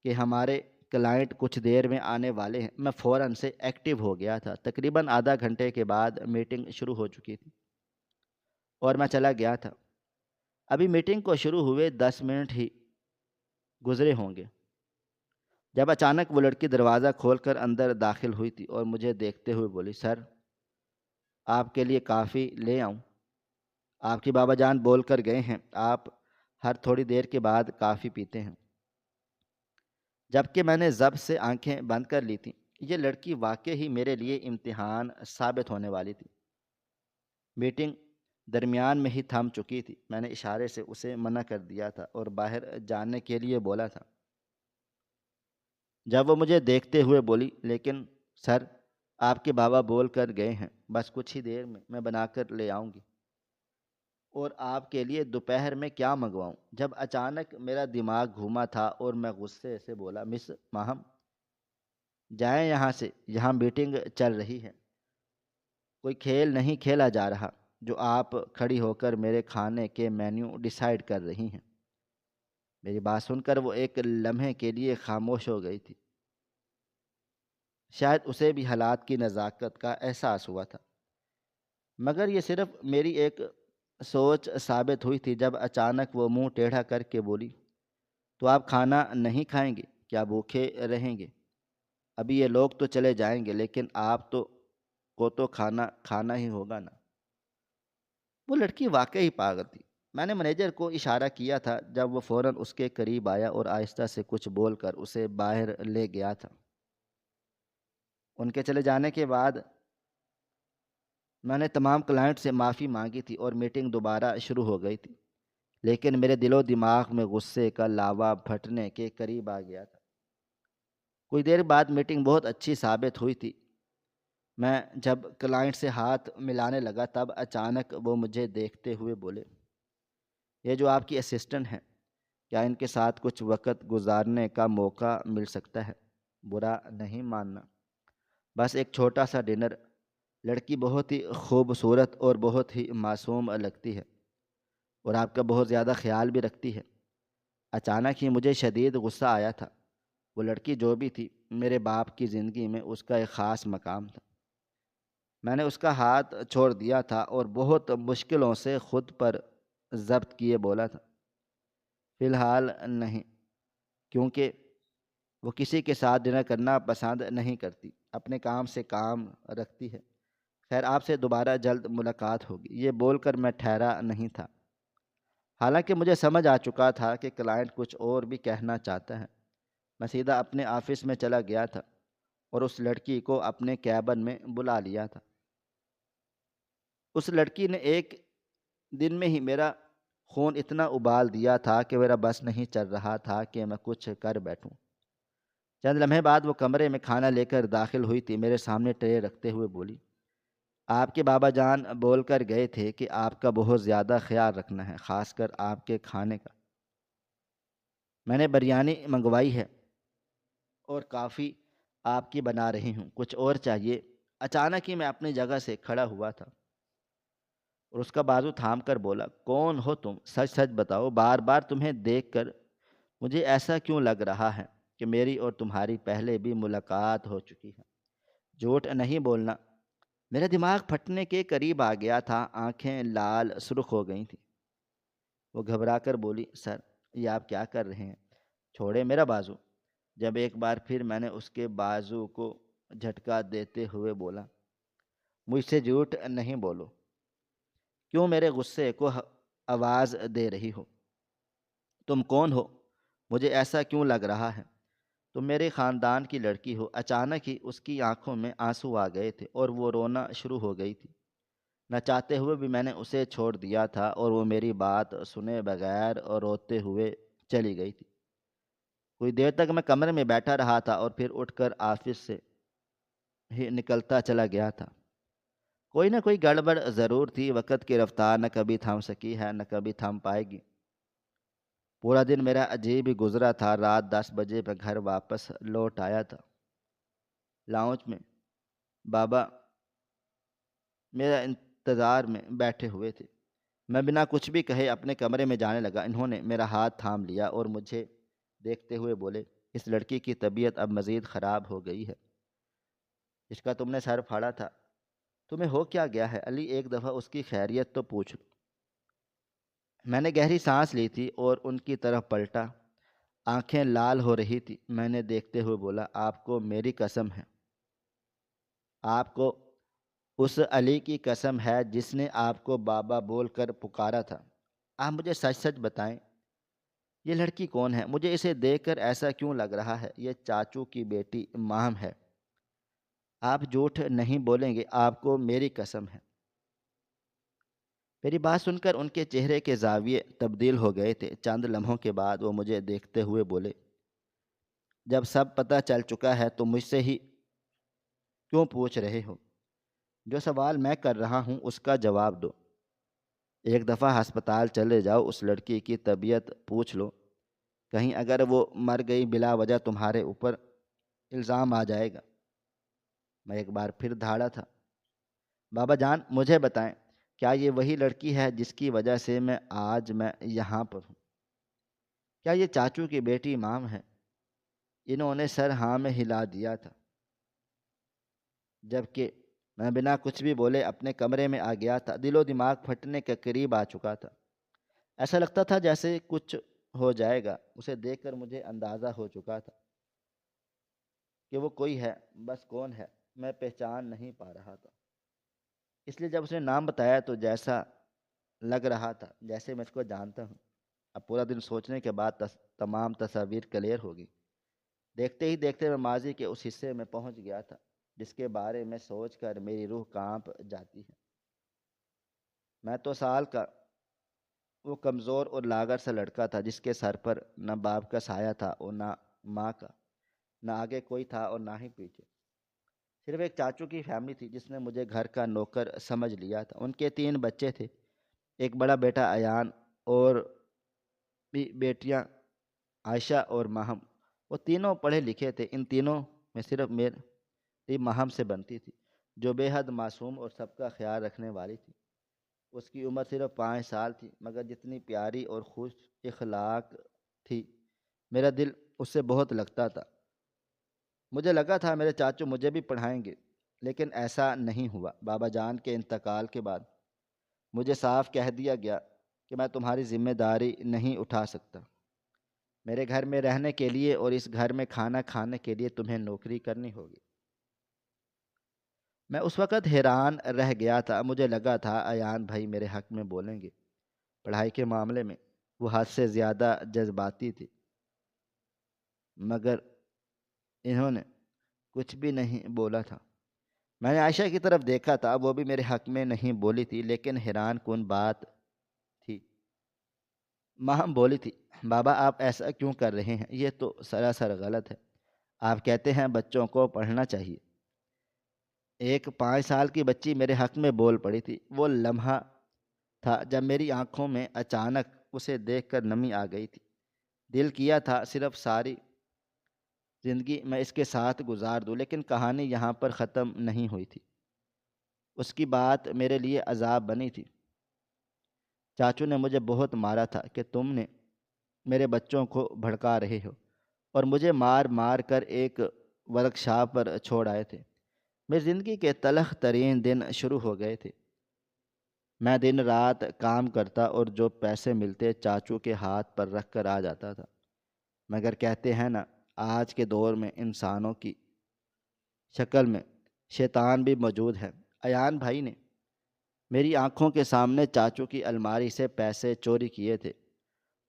کہ ہمارے کلائنٹ کچھ دیر میں آنے والے ہیں۔ میں فوراً سے ایکٹیو ہو گیا تھا۔ تقریباً آدھا گھنٹے کے بعد میٹنگ شروع ہو چکی تھی اور میں چلا گیا تھا۔ ابھی میٹنگ کو شروع ہوئے 10 منٹ ہی گزرے ہوں گے جب اچانک وہ لڑکی دروازہ کھول کر اندر داخل ہوئی تھی اور مجھے دیکھتے ہوئے بولی، سر آپ کے لیے کافی لے آؤں؟ آپ کی بابا جان بول کر گئے ہیں آپ ہر تھوڑی دیر کے بعد کافی پیتے ہیں۔ جبکہ میں نے ضبط سے آنکھیں بند کر لی تھیں، یہ لڑکی واقعی ہی میرے لیے امتحان ثابت ہونے والی تھی۔ میٹنگ درمیان میں ہی تھم چکی تھی۔ میں نے اشارے سے اسے منع کر دیا تھا اور باہر جانے کے لیے بولا تھا، جب وہ مجھے دیکھتے ہوئے بولی، لیکن سر آپ کے بابا بول کر گئے ہیں بس کچھ ہی دیر میں بنا کر لے آؤں گی، اور آپ کے لیے دوپہر میں کیا منگواؤں؟ جب اچانک میرا دماغ گھوما تھا اور میں غصے سے بولا، مس ماہم جائیں یہاں سے، یہاں میٹنگ چل رہی ہے، کوئی کھیل نہیں کھیلا جا رہا جو آپ کھڑی ہو کر میرے کھانے کے مینیو ڈیسائیڈ کر رہی ہیں۔ میری بات سن کر وہ ایک لمحے کے لیے خاموش ہو گئی تھی، شاید اسے بھی حالات کی نزاکت کا احساس ہوا تھا، مگر یہ صرف میری ایک سوچ ثابت ہوئی تھی۔ جب اچانک وہ منہ ٹیڑھا کر کے بولی، تو آپ کھانا نہیں کھائیں گے کیا؟ بھوکے رہیں گے؟ ابھی یہ لوگ تو چلے جائیں گے لیکن آپ تو کھانا کھانا ہی ہوگا نا۔ وہ لڑکی واقعی پاگل تھی۔ میں نے مینیجر کو اشارہ کیا تھا جب وہ فوراً اس کے قریب آیا اور آہستہ سے کچھ بول کر اسے باہر لے گیا تھا۔ ان کے چلے جانے کے بعد میں نے تمام کلائنٹ سے معافی مانگی تھی اور میٹنگ دوبارہ شروع ہو گئی تھی، لیکن میرے دل و دماغ میں غصے کا لاوا پھٹنے کے قریب آ گیا تھا۔ کچھ دیر بعد میٹنگ بہت اچھی ثابت ہوئی تھی۔ میں جب کلائنٹ سے ہاتھ ملانے لگا تب اچانک وہ مجھے دیکھتے ہوئے بولے، یہ جو آپ کی اسسٹنٹ ہیں، کیا ان کے ساتھ کچھ وقت گزارنے کا موقع مل سکتا ہے؟ برا نہیں ماننا، بس ایک چھوٹا سا ڈنر۔ لڑکی بہت ہی خوبصورت اور بہت ہی معصوم لگتی ہے اور آپ کا بہت زیادہ خیال بھی رکھتی ہے۔ اچانک ہی مجھے شدید غصہ آیا تھا۔ وہ لڑکی جو بھی تھی، میرے باپ کی زندگی میں اس کا ایک خاص مقام تھا۔ میں نے اس کا ہاتھ چھوڑ دیا تھا اور بہت مشکلوں سے خود پر ضبط کیے بولا تھا، فی الحال نہیں، کیونکہ وہ کسی کے ساتھ ڈنر کرنا پسند نہیں کرتی، اپنے کام سے کام رکھتی ہے۔ خیر، آپ سے دوبارہ جلد ملاقات ہوگی، یہ بول کر میں ٹھہرا نہیں تھا، حالانکہ مجھے سمجھ آ چکا تھا کہ کلائنٹ کچھ اور بھی کہنا چاہتا ہے۔ میں سیدھا اپنے آفس میں چلا گیا تھا اور اس لڑکی کو اپنے کیبن میں بلا لیا تھا۔ اس لڑکی نے ایک دن میں ہی میرا خون اتنا ابال دیا تھا کہ میرا بس نہیں چل رہا تھا کہ میں کچھ کر بیٹھوں۔ چند لمحے بعد وہ کمرے میں کھانا لے کر داخل ہوئی تھی، میرے سامنے ٹرے رکھتے ہوئے بولی، آپ کے بابا جان بول کر گئے تھے کہ آپ کا بہت زیادہ خیال رکھنا ہے، خاص کر آپ کے کھانے کا۔ میں نے بریانی منگوائی ہے اور کافی آپ کی بنا رہی ہوں، کچھ اور چاہیے؟ اچانک ہی میں اپنی جگہ سے کھڑا ہوا تھا اور اس کا بازو تھام کر بولا، کون ہو تم؟ سچ سچ بتاؤ، بار بار تمہیں دیکھ کر مجھے ایسا کیوں لگ رہا ہے کہ میری اور تمہاری پہلے بھی ملاقات ہو چکی ہے؟ جھوٹ نہیں بولنا۔ میرا دماغ پھٹنے کے قریب آ گیا تھا، آنکھیں لال سرخ ہو گئی تھیں۔ وہ گھبرا کر بولی، سر یہ آپ کیا کر رہے ہیں؟ چھوڑے میرا بازو۔ جب ایک بار پھر میں نے اس کے بازو کو جھٹکا دیتے ہوئے بولا، مجھ سے جھوٹ نہیں بولو۔ کیوں میرے غصے کو آواز دے رہی ہو؟ تم کون ہو؟ مجھے ایسا کیوں لگ رہا ہے تم میرے خاندان کی لڑکی ہو؟ اچانک ہی اس کی آنکھوں میں آنسو آ گئے تھے اور وہ رونا شروع ہو گئی تھی۔ نہ چاہتے ہوئے بھی میں نے اسے چھوڑ دیا تھا اور وہ میری بات سنے بغیر اور روتے ہوئے چلی گئی تھی۔ کچھ دیر تک میں کمرے میں بیٹھا رہا تھا اور پھر اٹھ کر آفس سے ہی نکلتا چلا گیا تھا۔ کوئی نہ کوئی گڑبڑ ضرور تھی، وقت کی رفتار نہ کبھی تھم سکی ہے نہ کبھی تھم پائے گی۔ پورا دن میرا عجیب ہی گزرا تھا۔ رات 10 بجے میں گھر واپس لوٹ آیا تھا۔ لاؤنج میں بابا میرا انتظار میں بیٹھے ہوئے تھے۔ میں بنا کچھ بھی کہے اپنے کمرے میں جانے لگا۔ انہوں نے میرا ہاتھ تھام لیا اور مجھے دیکھتے ہوئے بولے، اس لڑکی کی طبیعت اب مزید خراب ہو گئی ہے، جس کا تم نے سر پھاڑا تھا، تمہیں ہو کیا گیا ہے؟ علی، ایک دفعہ اس کی خیریت تو پوچھ لو۔ میں نے گہری سانس لی تھی اور ان کی طرف پلٹا۔ آنکھیں لال ہو رہی تھی۔ میں نے دیکھتے ہوئے بولا، آپ کو میری قسم ہے، آپ کو اس علی کی قسم ہے جس نے آپ کو بابا بول کر پکارا تھا، آپ مجھے سچ سچ بتائیں، یہ لڑکی کون ہے؟ مجھے اسے دیکھ کر ایسا کیوں لگ رہا ہے یہ چاچو کی بیٹی ماہم ہے۔ آپ جھوٹ نہیں بولیں گے، آپ کو میری قسم ہے۔ میری بات سن کر ان کے چہرے کے زاویے تبدیل ہو گئے تھے۔ چند لمحوں کے بعد وہ مجھے دیکھتے ہوئے بولے، جب سب پتہ چل چکا ہے تو مجھ سے ہی کیوں پوچھ رہے ہو؟ جو سوال میں کر رہا ہوں اس کا جواب دو۔ ایک دفعہ ہسپتال چلے جاؤ، اس لڑکی کی طبیعت پوچھ لو، کہیں اگر وہ مر گئی بلا وجہ تمہارے اوپر الزام آ جائے گا۔ میں ایک بار پھر دھاڑا تھا، بابا جان مجھے بتائیں، کیا یہ وہی لڑکی ہے جس کی وجہ سے میں یہاں پر ہوں؟ کیا یہ چاچو کی بیٹی امام ہے؟ انہوں نے سر ہاں میں ہلا دیا تھا، جبکہ میں بنا کچھ بھی بولے اپنے کمرے میں آ گیا تھا۔ دل و دماغ پھٹنے کے قریب آ چکا تھا۔ ایسا لگتا تھا جیسے کچھ ہو جائے گا۔ اسے دیکھ کر مجھے اندازہ ہو چکا تھا کہ وہ کوئی ہے، بس کون ہے میں پہچان نہیں پا رہا تھا۔ اس لیے جب اس نے نام بتایا تو جیسا لگ رہا تھا جیسے میں اس کو جانتا ہوں۔ اب پورا دن سوچنے کے بعد تمام تصاویر کلیئر ہوگی۔ دیکھتے ہی دیکھتے میں ماضی کے اس حصے میں پہنچ گیا تھا جس کے بارے میں سوچ کر میری روح کانپ جاتی ہے۔ میں تو سال کا وہ کمزور اور لاغر سا لڑکا تھا جس کے سر پر نہ باپ کا سایہ تھا اور نہ ماں کا، نہ آگے کوئی تھا اور نہ ہی پیچھے۔ صرف ایک چاچو کی فیملی تھی جس نے مجھے گھر کا نوکر سمجھ لیا تھا۔ ان کے 3 بچے تھے، ایک بڑا بیٹا ایان اور بھی بیٹیاں عائشہ اور ماہم۔ وہ تینوں پڑھے لکھے تھے۔ ان تینوں میں صرف میری ماہم سے بنتی تھی، جو بے حد معصوم اور سب کا خیال رکھنے والی تھی۔ اس کی عمر صرف 5 سال تھی، مگر جتنی پیاری اور خوش اخلاق تھی، میرا دل اس سے بہت لگتا تھا۔ مجھے لگا تھا میرے چاچو مجھے بھی پڑھائیں گے، لیکن ایسا نہیں ہوا۔ بابا جان کے انتقال کے بعد مجھے صاف کہہ دیا گیا کہ میں تمہاری ذمہ داری نہیں اٹھا سکتا۔ میرے گھر میں رہنے کے لیے اور اس گھر میں کھانا کھانے کے لیے تمہیں نوکری کرنی ہوگی۔ میں اس وقت حیران رہ گیا تھا، مجھے لگا تھا ایان بھائی میرے حق میں بولیں گے۔ پڑھائی کے معاملے میں وہ حد سے زیادہ جذباتی تھی، مگر انہوں نے کچھ بھی نہیں بولا تھا۔ میں نے عائشہ کی طرف دیکھا تھا، وہ بھی میرے حق میں نہیں بولی تھی، لیکن حیران کن بات تھی، ماں بولی تھی، بابا آپ ایسا کیوں کر رہے ہیں؟ یہ تو سراسر غلط ہے۔ آپ کہتے ہیں بچوں کو پڑھنا چاہیے۔ ایک 5 سال کی بچی میرے حق میں بول پڑی تھی۔ وہ لمحہ تھا جب میری آنکھوں میں اچانک اسے دیکھ کر نمی آ گئی تھی۔ دل کیا تھا صرف ساری زندگی میں اس کے ساتھ گزار دوں، لیکن کہانی یہاں پر ختم نہیں ہوئی تھی۔ اس کی بات میرے لیے عذاب بنی تھی۔ چاچو نے مجھے بہت مارا تھا کہ تم نے میرے بچوں کو بھڑکا رہے ہو، اور مجھے مار مار کر ایک ورکشاپ پر چھوڑ آئے تھے۔ میری زندگی کے تلخ ترین دن شروع ہو گئے تھے۔ میں دن رات کام کرتا اور جو پیسے ملتے چاچو کے ہاتھ پر رکھ کر آ جاتا تھا۔ مگر کہتے ہیں نا، آج کے دور میں انسانوں کی شکل میں شیطان بھی موجود ہے۔ ایان بھائی نے میری آنکھوں کے سامنے چاچو کی الماری سے پیسے چوری کیے تھے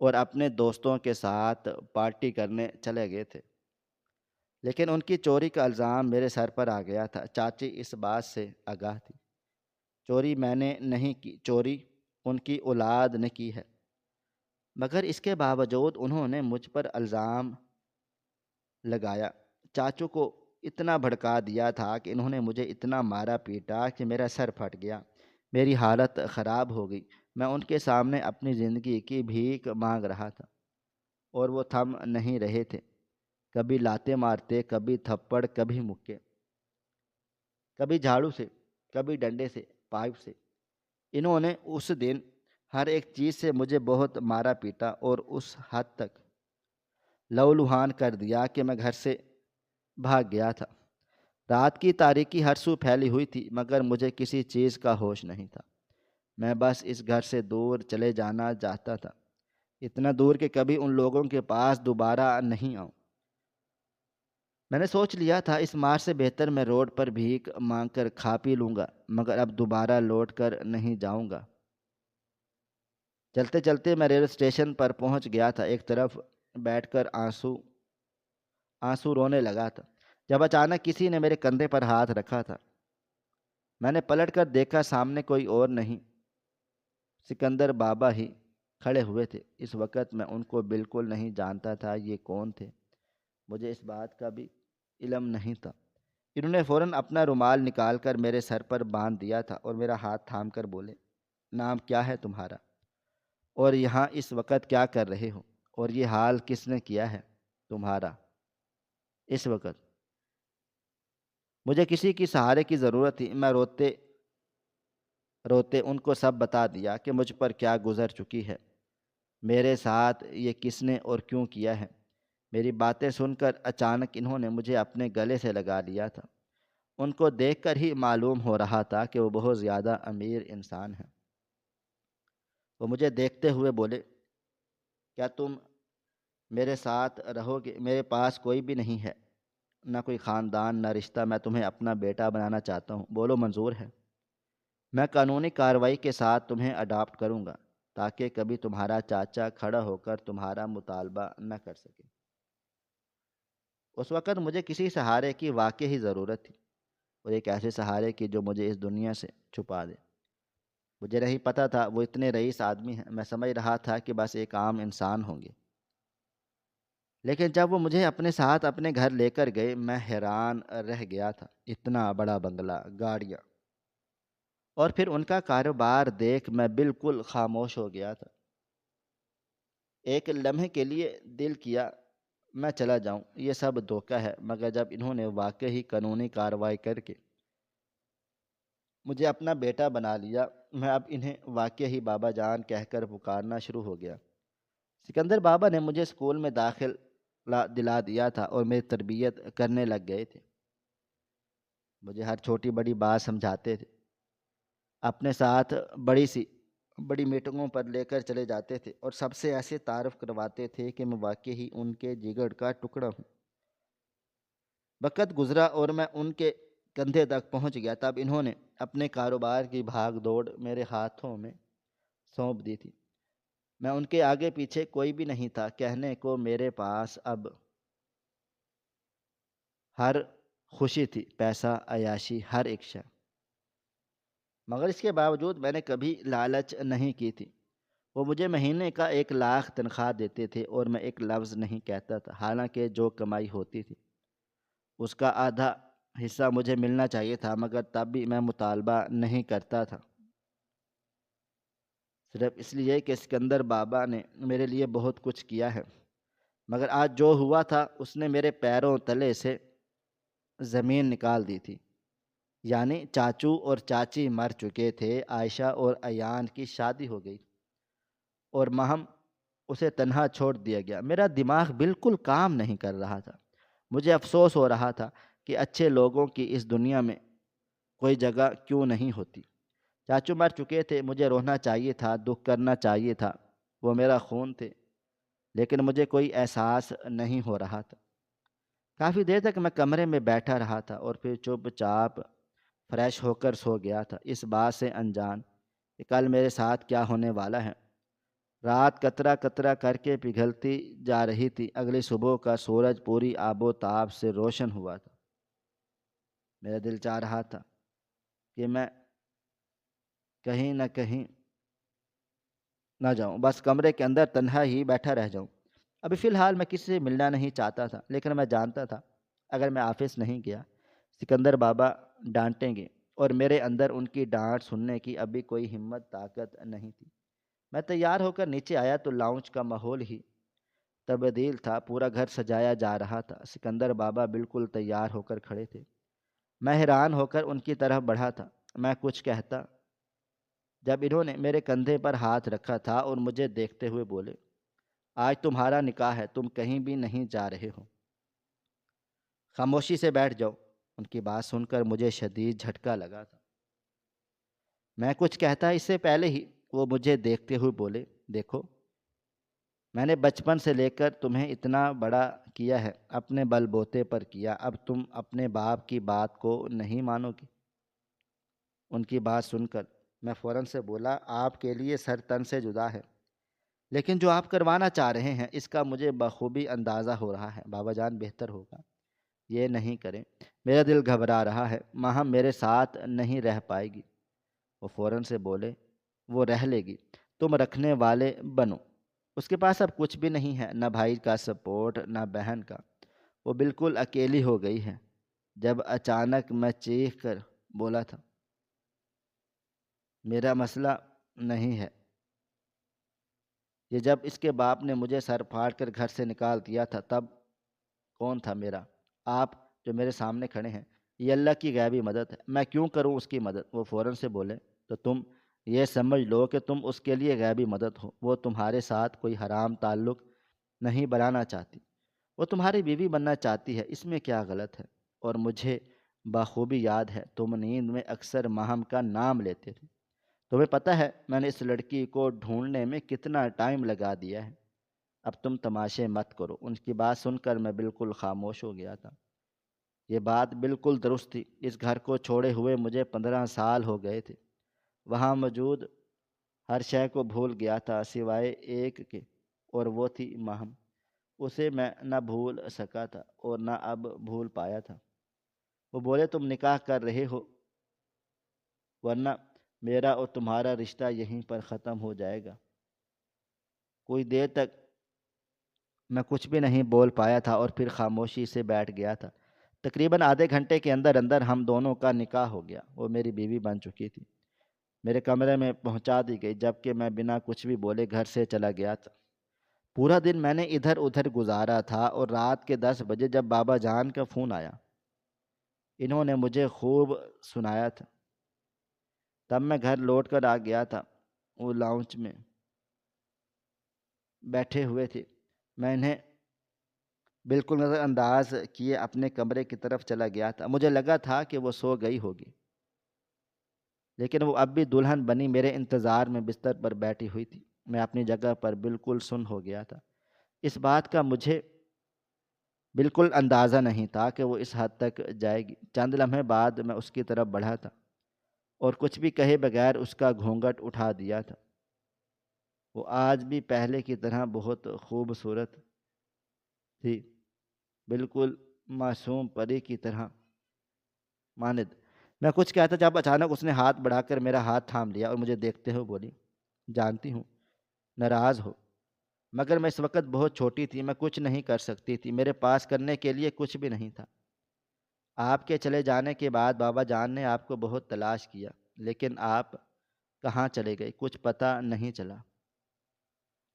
اور اپنے دوستوں کے ساتھ پارٹی کرنے چلے گئے تھے، لیکن ان کی چوری کا الزام میرے سر پر آ گیا تھا۔ چاچی اس بات سے آگاہ تھی۔ چوری میں نے نہیں کی، چوری ان کی اولاد نے کی ہے، مگر اس کے باوجود انہوں نے مجھ پر الزام لگایا۔ چاچو کو اتنا بھڑکا دیا تھا کہ انہوں نے مجھے اتنا مارا پیٹا کہ میرا سر پھٹ گیا، میری حالت خراب ہو گئی۔ میں ان کے سامنے اپنی زندگی کی بھیک مانگ رہا تھا، اور وہ تھم نہیں رہے تھے۔ کبھی لاتے مارتے، کبھی تھپڑ، کبھی مکے، کبھی جھاڑو سے، کبھی ڈنڈے سے، پائپ سے۔ انہوں نے اس دن ہر ایک چیز سے مجھے بہت مارا پیٹا اور اس حد تک لہولہان کر دیا کہ میں گھر سے بھاگ گیا تھا۔ رات کی تاریکی ہر سو پھیلی ہوئی تھی، مگر مجھے کسی چیز کا ہوش نہیں تھا۔ میں بس اس گھر سے دور چلے جانا چاہتا تھا، اتنا دور کہ کبھی ان لوگوں کے پاس دوبارہ نہیں آؤں۔ میں نے سوچ لیا تھا اس مار سے بہتر میں روڈ پر بھیک مانگ کر کھا پی لوں گا، مگر اب دوبارہ لوٹ کر نہیں جاؤں گا۔ چلتے چلتے میں ریلوے اسٹیشن پر پہنچ گیا تھا۔ ایک طرف بیٹھ کر آنسو رونے لگا تھا، جب اچانک کسی نے میرے کندھے پر ہاتھ رکھا تھا۔ میں نے پلٹ کر دیکھا، سامنے کوئی اور نہیں، سکندر بابا ہی کھڑے ہوئے تھے۔ اس وقت میں ان کو بالکل نہیں جانتا تھا، یہ کون تھے مجھے اس بات کا بھی علم نہیں تھا۔ انہوں نے فوراً اپنا رومال نکال کر میرے سر پر باندھ دیا تھا اور میرا ہاتھ تھام کر بولے، نام کیا ہے تمہارا، اور یہاں اس وقت کیا کر رہے ہو، اور یہ حال کس نے کیا ہے تمہارا اس وقت؟ مجھے کسی کی سہارے کی ضرورت تھی۔ میں روتے روتے ان کو سب بتا دیا کہ مجھ پر کیا گزر چکی ہے، میرے ساتھ یہ کس نے اور کیوں کیا ہے۔ میری باتیں سن کر اچانک انہوں نے مجھے اپنے گلے سے لگا لیا تھا۔ ان کو دیکھ کر ہی معلوم ہو رہا تھا کہ وہ بہت زیادہ امیر انسان ہیں۔ وہ مجھے دیکھتے ہوئے بولے، کیا تم میرے ساتھ رہو گے؟ میرے پاس کوئی بھی نہیں ہے، نہ کوئی خاندان، نہ رشتہ۔ میں تمہیں اپنا بیٹا بنانا چاہتا ہوں، بولو منظور ہے؟ میں قانونی کارروائی کے ساتھ تمہیں اڈاپٹ کروں گا، تاکہ کبھی تمہارا چاچا کھڑا ہو کر تمہارا مطالبہ نہ کر سکے۔ اس وقت مجھے کسی سہارے کی واقعی ضرورت تھی، اور ایک ایسے سہارے کی جو مجھے اس دنیا سے چھپا دے۔ مجھے نہیں پتہ تھا وہ اتنے رئیس آدمی ہیں، میں سمجھ رہا تھا کہ بس ایک عام انسان ہوں گے۔ لیکن جب وہ مجھے اپنے ساتھ اپنے گھر لے کر گئے، میں حیران رہ گیا تھا۔ اتنا بڑا بنگلہ، گاڑیاں، اور پھر ان کا کاروبار دیکھ میں بالکل خاموش ہو گیا تھا۔ ایک لمحے کے لیے دل کیا میں چلا جاؤں، یہ سب دھوکہ ہے، مگر جب انہوں نے واقعی قانونی کارروائی کر کے مجھے اپنا بیٹا بنا لیا، میں اب انہیں واقعی بابا جان کہہ کر پکارنا شروع ہو گیا۔ سکندر بابا نے مجھے اسکول میں داخلہ دلا دیا تھا اور میری تربیت کرنے لگ گئے تھے۔ مجھے ہر چھوٹی بڑی بات سمجھاتے تھے، اپنے ساتھ بڑی سی بڑی میٹنگوں پر لے کر چلے جاتے تھے اور سب سے ایسے تعارف کرواتے تھے کہ میں واقعی ان کے جگر کا ٹکڑا ہوں۔ وقت گزرا اور میں ان کے کندھے تک پہنچ گیا، تب انہوں نے اپنے کاروبار کی بھاگ دوڑ میرے ہاتھوں میں سونپ دی تھی۔ میں ان کے آگے پیچھے کوئی بھی نہیں تھا، کہنے کو میرے پاس اب ہر خوشی تھی، پیسہ، عیاشی، ہر ایک شے، مگر اس کے باوجود میں نے کبھی لالچ نہیں کی تھی۔ وہ مجھے مہینے کا 1 لاکھ تنخواہ دیتے تھے اور میں ایک لفظ نہیں کہتا تھا، حالانکہ جو کمائی ہوتی تھی اس کا آدھا حصہ مجھے ملنا چاہیے تھا، مگر تب بھی میں مطالبہ نہیں کرتا تھا، صرف اس لیے کہ سکندر بابا نے میرے لیے بہت کچھ کیا ہے۔ مگر آج جو ہوا تھا اس نے میرے پیروں تلے سے زمین نکال دی تھی۔ یعنی چاچو اور چاچی مر چکے تھے، عائشہ اور ایان کی شادی ہو گئی اور مہم اسے تنہا چھوڑ دیا گیا۔ میرا دماغ بالکل کام نہیں کر رہا تھا۔ مجھے افسوس ہو رہا تھا کہ اچھے لوگوں کی اس دنیا میں کوئی جگہ کیوں نہیں ہوتی۔ چاچو مر چکے تھے، مجھے رونا چاہیے تھا، دکھ کرنا چاہیے تھا، وہ میرا خون تھے، لیکن مجھے کوئی احساس نہیں ہو رہا تھا۔ کافی دیر تک میں کمرے میں بیٹھا رہا تھا اور پھر چپ چاپ فریش ہو کر سو گیا تھا، اس بات سے انجان کہ کل میرے ساتھ کیا ہونے والا ہے۔ رات قطرہ قطرہ کر کے پگھلتی جا رہی تھی، اگلی صبح کا سورج پوری آب و تاب سے روشن ہوا تھا۔ میرا دل چاہ رہا تھا کہ میں کہیں نہ کہیں نہ جاؤں، بس کمرے کے اندر تنہا ہی بیٹھا رہ جاؤں۔ ابھی فی الحال میں کسی سے ملنا نہیں چاہتا تھا، لیکن میں جانتا تھا اگر میں آفس نہیں گیا سکندر بابا ڈانٹیں گے اور میرے اندر ان کی ڈانٹ سننے کی ابھی کوئی ہمت طاقت نہیں تھی۔ میں تیار ہو کر نیچے آیا تو لاؤنج کا ماحول ہی تبدیل تھا، پورا گھر سجایا جا رہا تھا، سکندر بابا بالکل تیار ہو کر کھڑے تھے۔ میں حیران ہو کر ان کی طرف بڑھا تھا، میں کچھ کہتا جب انہوں نے میرے کندھے پر ہاتھ رکھا تھا اور مجھے دیکھتے ہوئے بولے، آج تمہارا نکاح ہے، تم کہیں بھی نہیں جا رہے ہو، خاموشی سے بیٹھ جاؤ۔ ان کی بات سن کر مجھے شدید جھٹکا لگا تھا۔ میں کچھ کہتا اس سے پہلے ہی وہ مجھے دیکھتے ہوئے بولے، دیکھو، میں نے بچپن سے لے کر تمہیں اتنا بڑا کیا ہے، اپنے بل بوتے پر کیا، اب تم اپنے باپ کی بات کو نہیں مانو گی۔ ان کی بات سن کر میں فوراً سے بولا، آپ کے لیے سر تن سے جدا ہے، لیکن جو آپ کروانا چاہ رہے ہیں اس کا مجھے بخوبی اندازہ ہو رہا ہے، بابا جان بہتر ہوگا یہ نہیں کریں، میرا دل گھبرا رہا ہے، ماہم میرے ساتھ نہیں رہ پائے گی۔ وہ فوراً سے بولے، وہ رہ لے گی، تم رکھنے والے بنو، اس کے پاس اب کچھ بھی نہیں ہے، نہ بھائی کا سپورٹ نہ بہن کا، وہ بالکل اکیلی ہو گئی ہے۔ جب اچانک میں چیخ کر بولا تھا، میرا مسئلہ نہیں ہے یہ، جب اس کے باپ نے مجھے سر پھاڑ کر گھر سے نکال دیا تھا تب کون تھا میرا؟ آپ جو میرے سامنے کھڑے ہیں، یہ اللہ کی غیبی مدد ہے، میں کیوں کروں اس کی مدد؟ وہ فوراً سے بولے، تو تم یہ سمجھ لو کہ تم اس کے لیے غیبی مدد ہو، وہ تمہارے ساتھ کوئی حرام تعلق نہیں بنانا چاہتی، وہ تمہاری بیوی بننا چاہتی ہے، اس میں کیا غلط ہے؟ اور مجھے بخوبی یاد ہے تم نیند میں اکثر ماہم کا نام لیتے تھے، تمہیں پتہ ہے میں نے اس لڑکی کو ڈھونڈنے میں کتنا ٹائم لگا دیا ہے، اب تم تماشے مت کرو۔ ان کی بات سن کر میں بالکل خاموش ہو گیا تھا۔ یہ بات بالکل درست تھی، اس گھر کو چھوڑے ہوئے مجھے 15 سال ہو گئے تھے، وہاں موجود ہر شے کو بھول گیا تھا سوائے ایک کے، اور وہ تھی ماہم، اسے میں نہ بھول سکا تھا اور نہ اب بھول پایا تھا۔ وہ بولے، تم نکاح کر رہے ہو ورنہ میرا اور تمہارا رشتہ یہیں پر ختم ہو جائے گا۔ کوئی دیر تک میں کچھ بھی نہیں بول پایا تھا اور پھر خاموشی سے بیٹھ گیا تھا۔ تقریباً آدھے گھنٹے کے اندر اندر ہم دونوں کا نکاح ہو گیا، وہ میری بیوی بن چکی تھی، میرے کمرے میں پہنچا دی گئی، جبکہ میں بنا کچھ بھی بولے گھر سے چلا گیا تھا۔ پورا دن میں نے ادھر ادھر گزارا تھا اور رات کے 10 بجے جب بابا جان کا فون آیا، انہوں نے مجھے خوب سنایا تھا، تب میں گھر لوٹ کر آ گیا تھا۔ وہ لاؤنج میں بیٹھے ہوئے تھے، میں انہیں بالکل نظر انداز کیے اپنے کمرے کی طرف چلا گیا تھا، مجھے لگا تھا کہ وہ سو گئی ہوگی۔ لیکن وہ اب بھی دلہن بنی میرے انتظار میں بستر پر بیٹھی ہوئی تھی۔ میں اپنی جگہ پر بالکل سن ہو گیا تھا۔ اس بات کا مجھے بالکل اندازہ نہیں تھا کہ وہ اس حد تک جائے گی۔ چند لمحے بعد میں اس کی طرف بڑھا تھا اور کچھ بھی کہے بغیر اس کا گھونگھٹ اٹھا دیا تھا۔ وہ آج بھی پہلے کی طرح بہت خوبصورت تھی، بالکل معصوم پری کی طرح ماند۔ میں کچھ کہتا جب اچانک اس نے ہاتھ بڑھا کر میرا ہاتھ تھام لیا اور مجھے دیکھتے ہوئے بولی، جانتی ہوں ناراض ہو، مگر میں اس وقت بہت چھوٹی تھی، میں کچھ نہیں کر سکتی تھی، میرے پاس کرنے کے لیے کچھ بھی نہیں تھا۔ آپ کے چلے جانے کے بعد بابا جان نے آپ کو بہت تلاش کیا، لیکن آپ کہاں چلے گئے کچھ پتہ نہیں چلا۔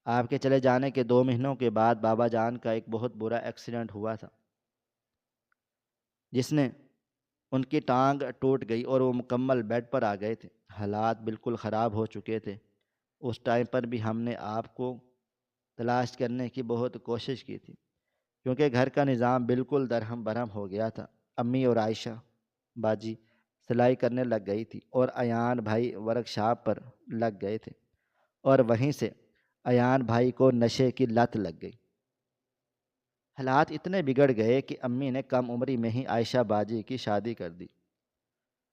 آپ کے چلے جانے کے 2 مہینوں کے بعد بابا جان کا ایک بہت برا ایکسیڈنٹ ہوا تھا، جس نے ان کی ٹانگ ٹوٹ گئی اور وہ مکمل بیڈ پر آ گئے تھے۔ حالات بالکل خراب ہو چکے تھے۔ اس ٹائم پر بھی ہم نے آپ کو تلاش کرنے کی بہت کوشش کی تھی، کیونکہ گھر کا نظام بالکل درہم برہم ہو گیا تھا۔ امی اور عائشہ باجی سلائی کرنے لگ گئی تھی اور ایان بھائی ورک شاپ پر لگ گئے تھے، اور وہیں سے ایان بھائی کو نشے کی لت لگ گئی۔ حالات اتنے بگڑ گئے کہ امی نے کم عمری میں ہی عائشہ باجی کی شادی کر دی۔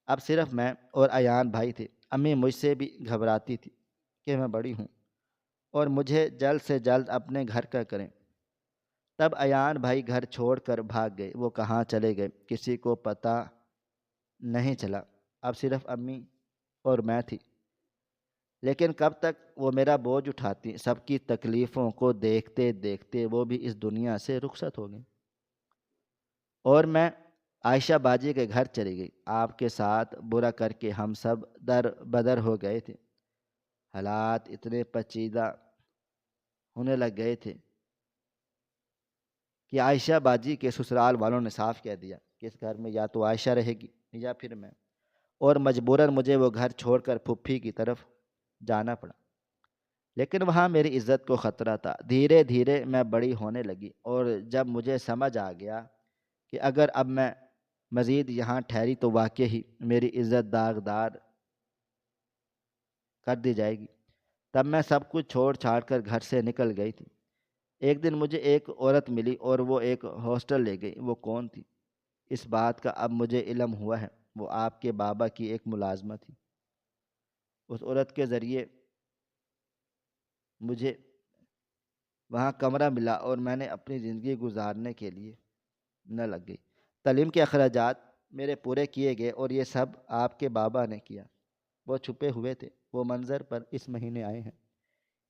اب صرف میں اور ایان بھائی تھے۔ امی مجھ سے بھی گھبراتی تھی کہ میں بڑی ہوں اور مجھے جلد سے جلد اپنے گھر کا کریں۔ تب ایان بھائی گھر چھوڑ کر بھاگ گئے۔ وہ کہاں چلے گئے کسی کو پتہ نہیں چلا۔ اب صرف امی اور میں تھی، لیکن کب تک وہ میرا بوجھ اٹھاتی؟ سب کی تکلیفوں کو دیکھتے دیکھتے وہ بھی اس دنیا سے رخصت ہو گئی، اور میں عائشہ باجی کے گھر چلی گئی۔ آپ کے ساتھ برا کر کے ہم سب در بدر ہو گئے تھے۔ حالات اتنے پیچیدہ ہونے لگ گئے تھے کہ عائشہ باجی کے سسرال والوں نے صاف کہہ دیا کہ اس گھر میں یا تو عائشہ رہے گی یا پھر میں، اور مجبوراً مجھے وہ گھر چھوڑ کر پھپھی کی طرف جانا پڑا۔ لیکن وہاں میری عزت کو خطرہ تھا۔ دھیرے دھیرے میں بڑی ہونے لگی، اور جب مجھے سمجھ آ گیا کہ اگر اب میں مزید یہاں ٹھہری تو واقعی میری عزت داغدار کر دی جائے گی، تب میں سب کچھ چھوڑ چھاڑ کر گھر سے نکل گئی تھی۔ ایک دن مجھے ایک عورت ملی اور وہ ایک ہاسٹل لے گئی۔ وہ کون تھی اس بات کا اب مجھے علم ہوا ہے۔ وہ آپ کے بابا کی ایک ملازمہ تھی۔ اس عورت کے ذریعے مجھے وہاں کمرہ ملا اور میں نے اپنی زندگی گزارنے کے لیے نہ لگ گئی۔ تعلیم کے اخراجات میرے پورے کیے گئے اور یہ سب آپ کے بابا نے کیا۔ وہ چھپے ہوئے تھے، وہ منظر پر اس مہینے آئے ہیں۔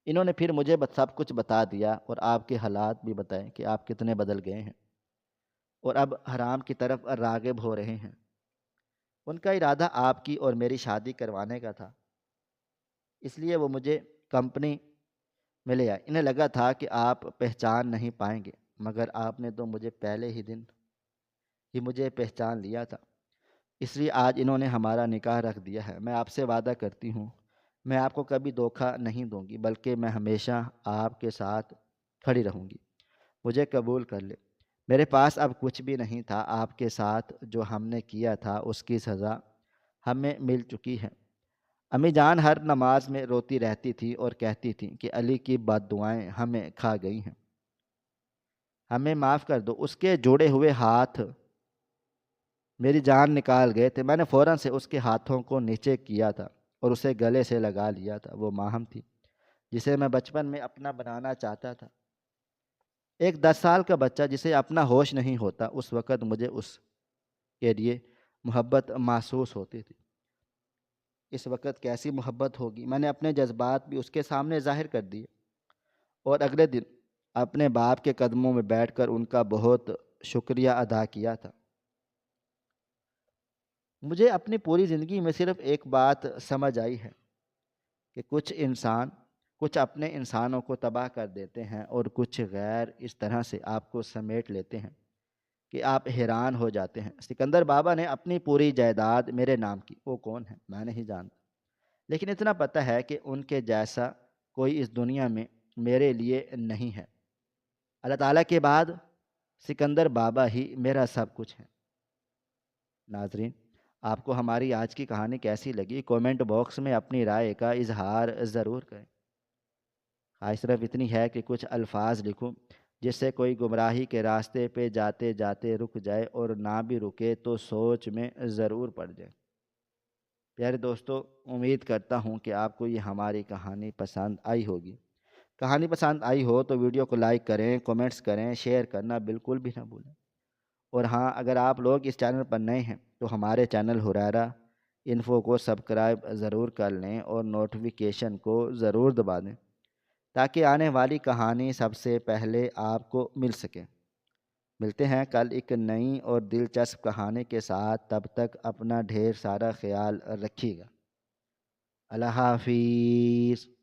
انہوں نے پھر مجھے سب کچھ بتا دیا اور آپ کے حالات بھی بتائے کہ آپ کتنے بدل گئے ہیں اور اب حرام کی طرف راغب ہو رہے ہیں۔ ان کا ارادہ آپ کی اور میری شادی کروانے کا تھا، اس لیے وہ مجھے کمپنی میں لے آئے۔ انہیں لگا تھا کہ آپ پہچان نہیں پائیں گے، مگر آپ نے تو مجھے پہلے ہی دن ہی مجھے پہچان لیا تھا، اس لیے آج انہوں نے ہمارا نکاح رکھ دیا ہے۔ میں آپ سے وعدہ کرتی ہوں میں آپ کو کبھی دھوکہ نہیں دوں گی، بلکہ میں ہمیشہ آپ کے ساتھ کھڑی رہوں گی۔ مجھے قبول کر لے۔ میرے پاس اب کچھ بھی نہیں تھا۔ آپ کے ساتھ جو ہم نے کیا تھا اس کی سزا ہمیں مل چکی ہے۔ امی جان ہر نماز میں روتی رہتی تھی اور کہتی تھی کہ علی کی بد دعائیں ہمیں کھا گئی ہیں، ہمیں معاف کر دو۔ اس کے جوڑے ہوئے ہاتھ میری جان نکال گئے تھے۔ میں نے فوراً سے اس کے ہاتھوں کو نیچے کیا تھا اور اسے گلے سے لگا لیا تھا۔ وہ ماہم تھی جسے میں بچپن میں اپنا بنانا چاہتا تھا۔ ایک 10 سال کا بچہ جسے اپنا ہوش نہیں ہوتا، اس وقت مجھے اس کے لیے محبت محسوس ہوتی تھی۔ اس وقت کیسی محبت ہوگی؟ میں نے اپنے جذبات بھی اس کے سامنے ظاہر کر دیے اور اگلے دن اپنے باپ کے قدموں میں بیٹھ کر ان کا بہت شکریہ ادا کیا تھا۔ مجھے اپنی پوری زندگی میں صرف ایک بات سمجھ آئی ہے کہ کچھ اپنے انسانوں کو تباہ کر دیتے ہیں اور کچھ غیر اس طرح سے آپ کو سمیٹ لیتے ہیں کہ آپ حیران ہو جاتے ہیں۔ سکندر بابا نے اپنی پوری جائیداد میرے نام کی۔ وہ کون ہے میں نہیں جانتا، لیکن اتنا پتہ ہے کہ ان کے جیسا کوئی اس دنیا میں میرے لیے نہیں ہے۔ اللہ تعالیٰ کے بعد سکندر بابا ہی میرا سب کچھ ہے۔ ناظرین، آپ کو ہماری آج کی کہانی کیسی لگی کومنٹ باکس میں اپنی رائے کا اظہار ضرور کریں۔ خواہش صرف اتنی ہے کہ کچھ الفاظ لکھوں جس سے کوئی گمراہی کے راستے پہ جاتے جاتے رک جائے، اور نہ بھی رکے تو سوچ میں ضرور پڑ جائے۔ پیارے دوستو، امید کرتا ہوں کہ آپ کو یہ ہماری کہانی پسند آئی ہوگی۔ کہانی پسند آئی ہو تو ویڈیو کو لائک کریں، کومنٹس کریں، شیئر کرنا بالکل بھی نہ بھولیں۔ اور ہاں، اگر آپ لوگ اس چینل پر نئے ہیں تو ہمارے چینل ہریرا انفو کو سبسکرائب ضرور کر لیں اور نوٹیفیکیشن کو ضرور دبا دیں تاکہ آنے والی کہانی سب سے پہلے آپ کو مل سکے۔ ملتے ہیں کل ایک نئی اور دلچسپ کہانی کے ساتھ، تب تک اپنا ڈھیر سارا خیال رکھیے گا۔ اللہ حافظ۔